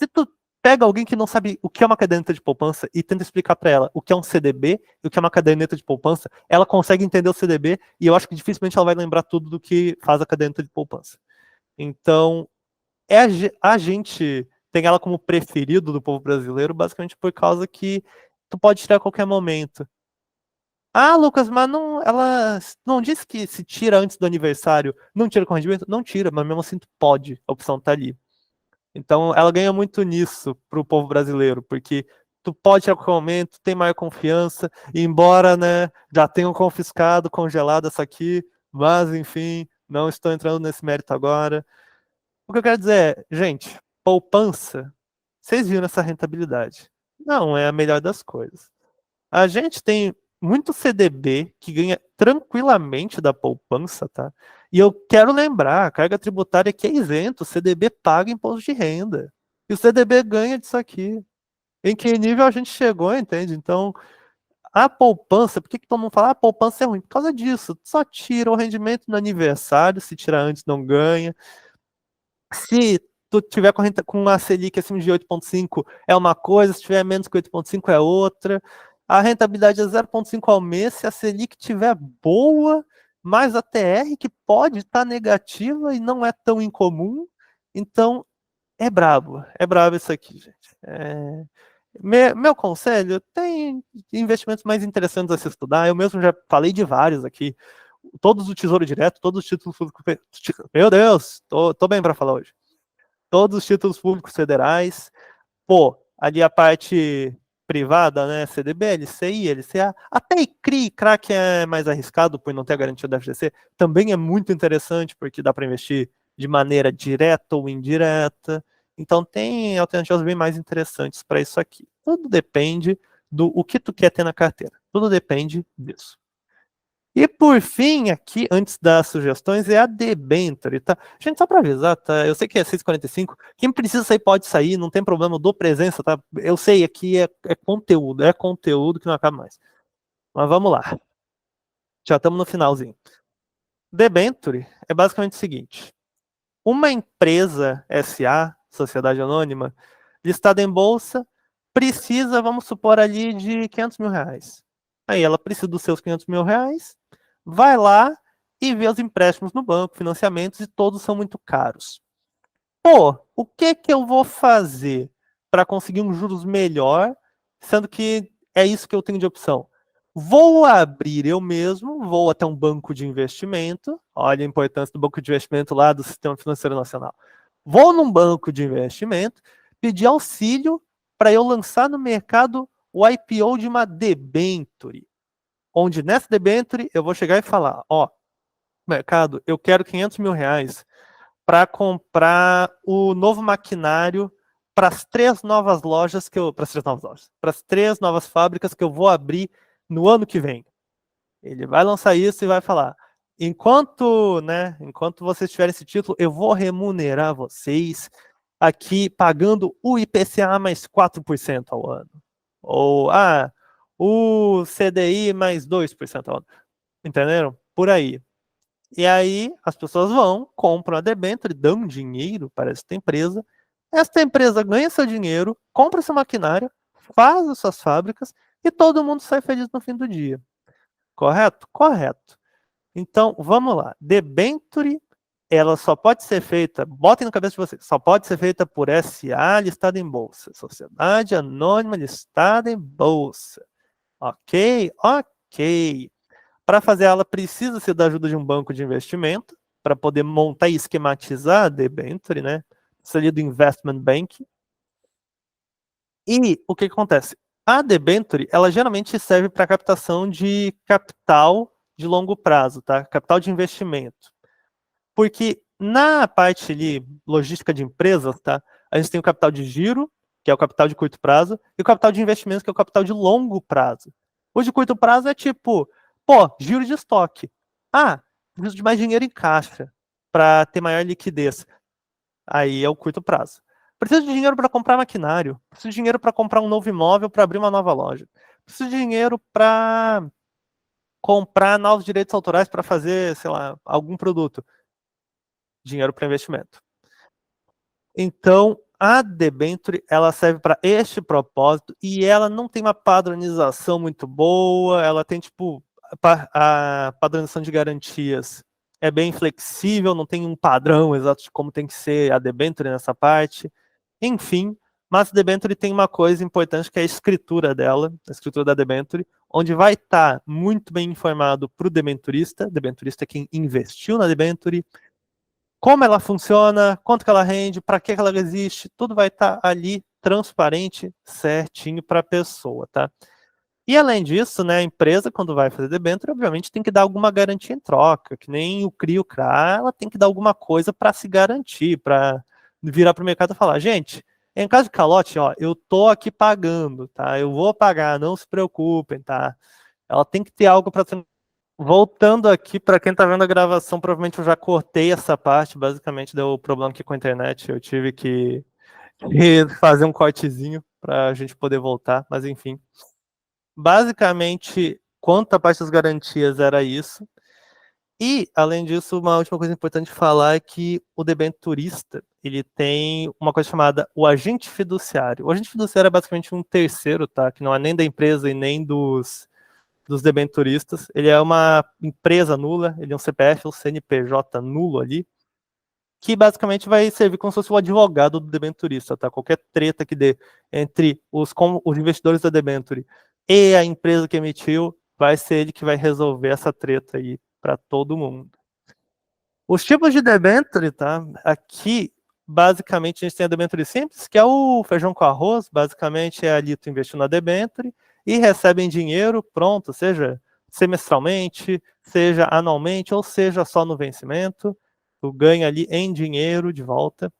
tu pega alguém que não sabe o que é uma caderneta de poupança e tenta explicar para ela o que é um CDB e o que é uma caderneta de poupança, ela consegue entender o CDB e eu acho que dificilmente ela vai lembrar tudo do que faz a caderneta de poupança. Então, a gente tem ela como preferido do povo brasileiro basicamente por causa que tu pode tirar a qualquer momento. Ah, Lucas, mas não, ela não disse que se tira antes do aniversário, não tira com rendimento? Não tira, mas mesmo assim tu pode, a opção tá ali. Então, ela ganha muito nisso para o povo brasileiro, porque tu pode a qualquer momento, tem maior confiança, embora, né, já tenham confiscado, congelado essa aqui, mas, enfim, não estou entrando nesse mérito agora. O que eu quero dizer é, gente, poupança, vocês viram essa rentabilidade? Não é a melhor das coisas. A gente tem muito CDB que ganha tranquilamente da poupança, tá? E eu quero lembrar, a carga tributária aqui é isento, o CDB paga imposto de renda. E o CDB ganha disso aqui. Em que nível a gente chegou, entende? Então, a poupança, por que todo mundo fala, a poupança é ruim? Por causa disso. Só tira o rendimento no aniversário, se tirar antes não ganha. Se tu tiver com uma Selic acima de 8,5 é uma coisa, se tiver menos que 8,5 é outra. A rentabilidade é 0,5 ao mês, se a Selic tiver boa, mais a TR, que pode estar negativa e não é tão incomum. Então, é brabo isso aqui, gente. Meu conselho, tem investimentos mais interessantes a se estudar. Eu mesmo já falei de vários aqui. Todos do Tesouro Direto, todos os títulos públicos. Meu Deus, tô bem para falar hoje. Todos os títulos públicos federais. Pô, ali a parte privada, né? CDB, LCI, LCA. Até ICRI, CRA, que é mais arriscado por não ter a garantia da FGC, também é muito interessante, porque dá para investir de maneira direta ou indireta. Então tem alternativas bem mais interessantes para isso aqui. Tudo depende do o que tu quer ter na carteira. Tudo depende disso. E por fim, aqui, antes das sugestões, é a debenture, tá? Gente, só para avisar, tá? Eu sei que é 6h45, quem precisa sair pode sair, não tem problema, eu dou presença, tá? Eu sei, aqui é conteúdo que não acaba mais. Mas vamos lá, já estamos no finalzinho. Debenture é basicamente o seguinte, uma empresa SA, Sociedade Anônima, listada em bolsa, precisa, vamos supor ali, de 500 mil reais. Aí ela precisa dos seus 500 mil reais, vai lá e vê os empréstimos no banco, financiamentos, e todos são muito caros. Pô, o que que eu vou fazer para conseguir um juros melhor, sendo que é isso que eu tenho de opção? Vou abrir eu mesmo, vou até um banco de investimento, olha a importância do banco de investimento lá do Sistema Financeiro Nacional. Vou num banco de investimento, pedir auxílio para eu lançar no mercado o IPO de uma debenture, onde nessa debenture eu vou chegar e falar, ó, mercado, eu quero 500 mil reais para comprar o novo maquinário para as 3 novas lojas que eu, para as 3 novas lojas, para as 3 novas fábricas que eu vou abrir no ano que vem. Ele vai lançar isso e vai falar: enquanto vocês tiverem esse título, eu vou remunerar vocês aqui pagando o IPCA mais 4% ao ano. Ou o CDI mais 2% ao ano. Entenderam? Por aí. E aí as pessoas vão, compram a debênture, dão dinheiro para esta empresa. Esta empresa ganha seu dinheiro, compra seu maquinário, faz as suas fábricas e todo mundo sai feliz no fim do dia. Correto? Correto. Então, vamos lá. Debenture, ela só pode ser feita, botem na cabeça de vocês, só pode ser feita por SA listada em bolsa. Sociedade Anônima listada em bolsa. Ok? Ok. Para fazer ela, precisa-se da ajuda de um banco de investimento, para poder montar e esquematizar a debenture, né? Isso ali do investment bank. E o que acontece? A debenture, ela geralmente serve para captação de capital de longo prazo, tá? Capital de investimento. Porque na parte ali, logística de empresas, tá? A gente tem o capital de giro, que é o capital de curto prazo, e o capital de investimento, que é o capital de longo prazo. O de curto prazo é tipo, pô, giro de estoque. Preciso de mais dinheiro em caixa para ter maior liquidez. Aí é o curto prazo. Preciso de dinheiro para comprar maquinário. Preciso de dinheiro para comprar um novo imóvel para abrir uma nova loja. Preciso de dinheiro para comprar novos direitos autorais para fazer, sei lá, algum produto. Dinheiro para investimento. Então, a debenture, ela serve para este propósito e ela não tem uma padronização muito boa, ela tem, tipo, a padronização de garantias é bem flexível, não tem um padrão exato de como tem que ser a debenture nessa parte. Enfim, mas a debenture tem uma coisa importante que é a escritura dela, a escritura da debenture, onde vai estar muito bem informado para o debenturista é quem investiu na debenture, como ela funciona, quanto que ela rende, para que ela existe, tudo vai estar ali transparente, certinho para a pessoa, tá? E além disso, né, a empresa, quando vai fazer debênture, obviamente tem que dar alguma garantia em troca, que nem o CRI, o CRA, ela tem que dar alguma coisa para se garantir, para virar para o mercado e falar, gente, em caso de calote, ó, eu tô aqui pagando, tá? Eu vou pagar, não se preocupem, tá? Ela tem que ter algo para ser. Voltando aqui, para quem está vendo a gravação, provavelmente eu já cortei essa parte, basicamente deu problema aqui com a internet, eu tive que fazer um cortezinho para a gente poder voltar, mas enfim. Basicamente, quanto à parte das garantias era isso. E, além disso, uma última coisa importante de falar é que o debenturista, ele tem uma coisa chamada o agente fiduciário. O agente fiduciário é basicamente um terceiro, tá? Que não é nem da empresa e nem dos debenturistas. Ele é uma empresa nula, ele é um CPF ou CNPJ nulo ali, que basicamente vai servir como se fosse o advogado do debenturista, tá? Qualquer treta que dê entre os investidores da debenture e a empresa que emitiu, vai ser ele que vai resolver essa treta aí para todo mundo. Os tipos de debenture, tá? Aqui, basicamente, a gente tem a debenture simples, que é o feijão com arroz, basicamente é ali tu investiu na debenture e recebem dinheiro pronto, seja semestralmente, seja anualmente, ou seja só no vencimento, tu ganha ali em dinheiro de volta.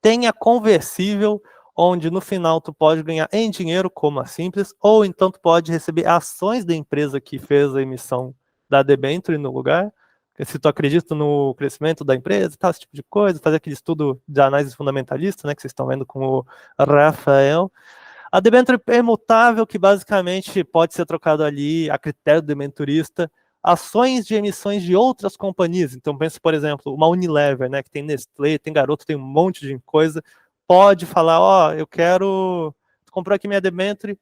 Tem a conversível, onde no final tu pode ganhar em dinheiro, como a simples, ou então tu pode receber ações da empresa que fez a emissão da debenture no lugar, se tu acredita no crescimento da empresa, tal, esse tipo de coisa, fazer aquele estudo de análise fundamentalista, né, que vocês estão vendo com o Rafael. A debênture permutável, que basicamente pode ser trocado ali a critério do debenturista, ações de emissões de outras companhias. Então, pense, por exemplo, uma Unilever, né, que tem Nestlé, tem Garoto, tem um monte de coisa, pode falar, ó, eu quero, comprou aqui minha debênture,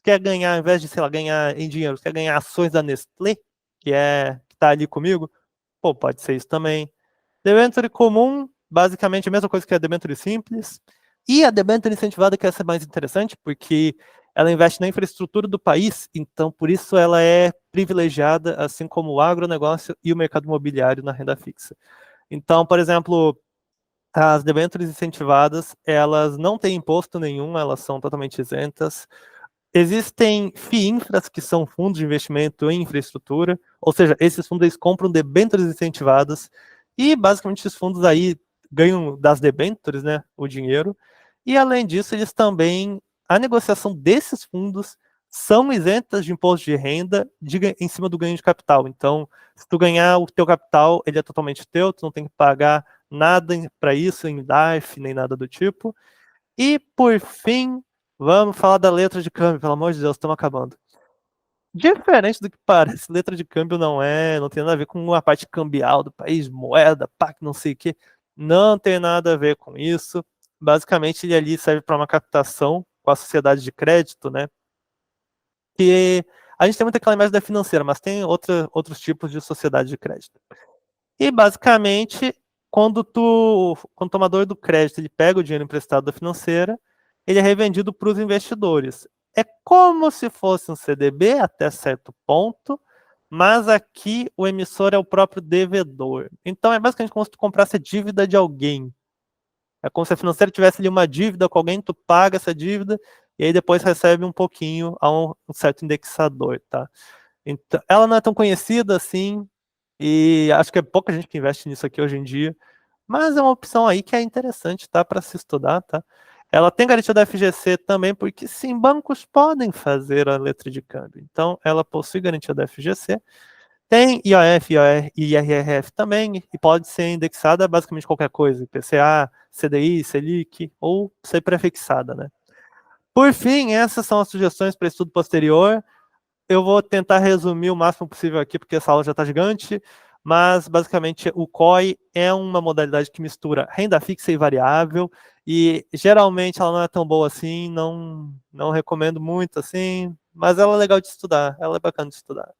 quer ganhar, ao invés de, sei lá, ganhar em dinheiro, quer ganhar ações da Nestlé, que está ali comigo, pô, pode ser isso também. Debênture comum, basicamente a mesma coisa que a debênture simples. E a debênture incentivada, que essa é mais interessante, porque ela investe na infraestrutura do país, então por isso ela é privilegiada, assim como o agronegócio e o mercado imobiliário na renda fixa. Então, por exemplo, as debêntures incentivadas, elas não têm imposto nenhum, elas são totalmente isentas. Existem FIINFRAs, que são fundos de investimento em infraestrutura, ou seja, esses fundos eles compram debêntures incentivadas e basicamente esses fundos aí ganham das debêntures, né, o dinheiro. E além disso, eles também, a negociação desses fundos são isentas de imposto de renda em cima do ganho de capital. Então, se tu ganhar o teu capital, ele é totalmente teu, tu não tem que pagar nada para isso em DARF, nem nada do tipo. E por fim, vamos falar da letra de câmbio, pelo amor de Deus, estamos acabando. Diferente do que parece, letra de câmbio não tem nada a ver com a parte cambial do país, moeda, PAC, não sei o quê. Não tem nada a ver com isso. Basicamente, ele ali serve para uma captação com a sociedade de crédito, né? Que a gente tem muito aquela imagem da financeira, mas tem outros tipos de sociedade de crédito. E basicamente, quando o tomador do crédito ele pega o dinheiro emprestado da financeira, ele é revendido para os investidores. É como se fosse um CDB até certo ponto, mas aqui o emissor é o próprio devedor. Então é basicamente como se tu comprasse a dívida de alguém. É como se a financeira tivesse ali uma dívida com alguém, tu paga essa dívida e aí depois recebe um pouquinho a um certo indexador, tá? Então, ela não é tão conhecida assim, e acho que é pouca gente que investe nisso aqui hoje em dia, mas é uma opção aí que é interessante, tá, para se estudar, tá? Ela tem garantia da FGC também, porque sim, bancos podem fazer a letra de câmbio. Então, ela possui garantia da FGC. Tem IOF, IOR e IRRF também, e pode ser indexada a basicamente qualquer coisa, IPCA, CDI, Selic, ou ser prefixada, né? Por fim, essas são as sugestões para estudo posterior. Eu vou tentar resumir o máximo possível aqui, porque essa aula já está gigante, mas basicamente o COI é uma modalidade que mistura renda fixa e variável, e geralmente ela não é tão boa assim, não recomendo muito assim, mas ela é legal de estudar, ela é bacana de estudar.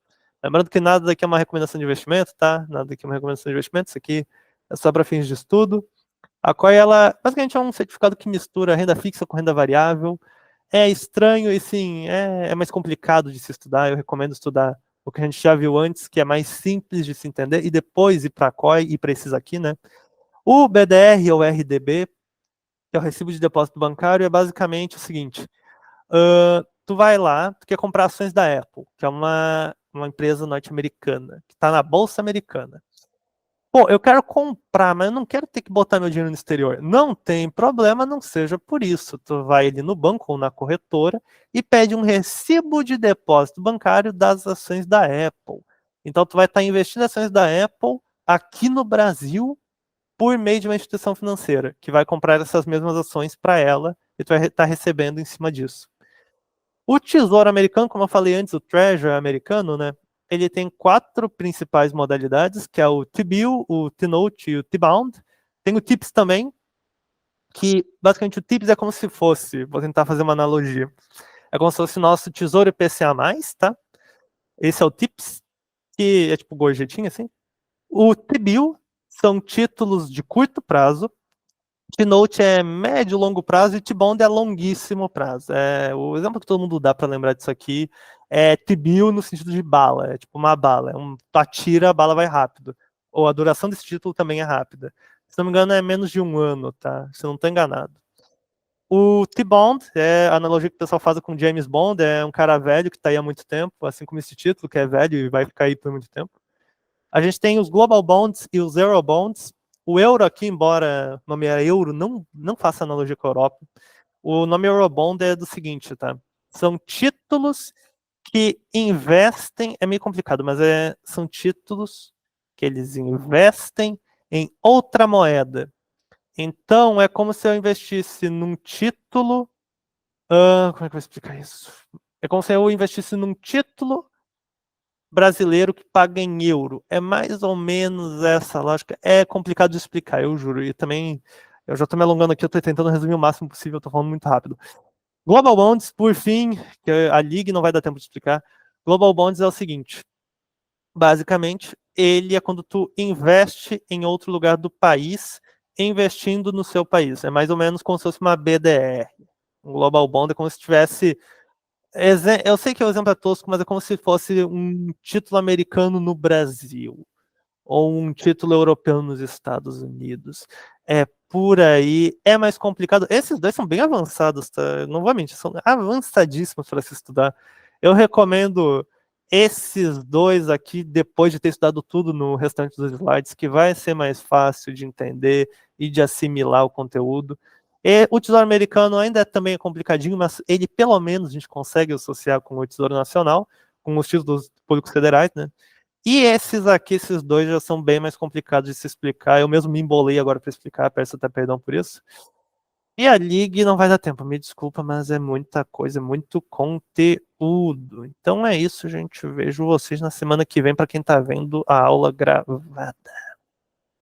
Lembrando que nada daqui é uma recomendação de investimento, tá? Nada daqui é uma recomendação de investimento, isso aqui é só para fins de estudo. A COI, ela basicamente é um certificado que mistura renda fixa com renda variável. É estranho e sim, é mais complicado de se estudar. Eu recomendo estudar o que a gente já viu antes, que é mais simples de se entender, e depois ir para a COI e para esses aqui, né? O BDR ou RDB, que é o Recibo de Depósito Bancário, é basicamente o seguinte: tu vai lá, tu quer comprar ações da Apple, que é uma empresa norte-americana, que está na Bolsa Americana. Pô, eu quero comprar, mas eu não quero ter que botar meu dinheiro no exterior. Não tem problema, não seja por isso. Tu vai ali no banco ou na corretora e pede um recibo de depósito bancário das ações da Apple. Então tu vai estar investindo em ações da Apple aqui no Brasil por meio de uma instituição financeira que vai comprar essas mesmas ações para ela e tu vai estar recebendo em cima disso. O Tesouro Americano, como eu falei antes, o Treasury americano, né? Ele tem 4 principais modalidades, que é o T-Bill, o T-Note e o T-Bound. Tem o TIPS também, que basicamente o TIPS é como se fosse, vou tentar fazer uma analogia, é como se fosse nosso Tesouro IPCA+, tá? Esse é o TIPS, que é tipo gorjetinha, assim. O T-Bill são títulos de curto prazo. T-Note é médio e longo prazo e T-Bond é longuíssimo prazo. O exemplo que todo mundo dá para lembrar disso aqui é T-Bill no sentido de bala. É tipo uma bala. Tu atira, a bala vai rápido. Ou a duração desse título também é rápida. Se não me engano, é menos de 1 ano, tá? Se eu não estou enganado. O T-Bond, a analogia que o pessoal faz com James Bond, é um cara velho que está aí há muito tempo, assim como esse título, que é velho e vai ficar aí por muito tempo. A gente tem os Global Bonds e os Euro Bonds. O euro aqui, embora o nome é euro, não faça analogia com a Europa. O nome Eurobond é do seguinte, tá? São títulos que investem, é meio complicado, mas são títulos que eles investem em outra moeda. Então, é como se eu investisse num título. Como é que eu vou explicar isso? É como se eu investisse num título brasileiro que paga em euro. É mais ou menos essa lógica. É complicado de explicar, eu juro. E também, eu já estou me alongando aqui, eu estou tentando resumir o máximo possível, eu estou falando muito rápido. Global Bonds, por fim, que a Liga não vai dar tempo de explicar. Global Bonds é o seguinte: basicamente, ele é quando tu investe em outro lugar do país, investindo no seu país. É mais ou menos como se fosse uma BDR. Um Global Bond é como se tivesse. Eu sei que o exemplo é tosco, mas é como se fosse um título americano no Brasil, ou um título europeu nos Estados Unidos. É por aí, é mais complicado. Esses dois são bem avançados, tá? Não vou mentir, são avançadíssimos para se estudar. Eu recomendo esses dois aqui, depois de ter estudado tudo no restante dos slides, que vai ser mais fácil de entender e de assimilar o conteúdo. E o Tesouro Americano ainda também é complicadinho, mas ele pelo menos a gente consegue associar com o Tesouro Nacional, com os títulos públicos federais, né? E esses aqui, esses dois já são bem mais complicados de se explicar. Eu mesmo me embolei agora para explicar, peço até perdão por isso. E a League não vai dar tempo, me desculpa, mas é muita coisa, muito conteúdo. Então é isso, gente. Eu vejo vocês na semana que vem para quem está vendo a aula gravada.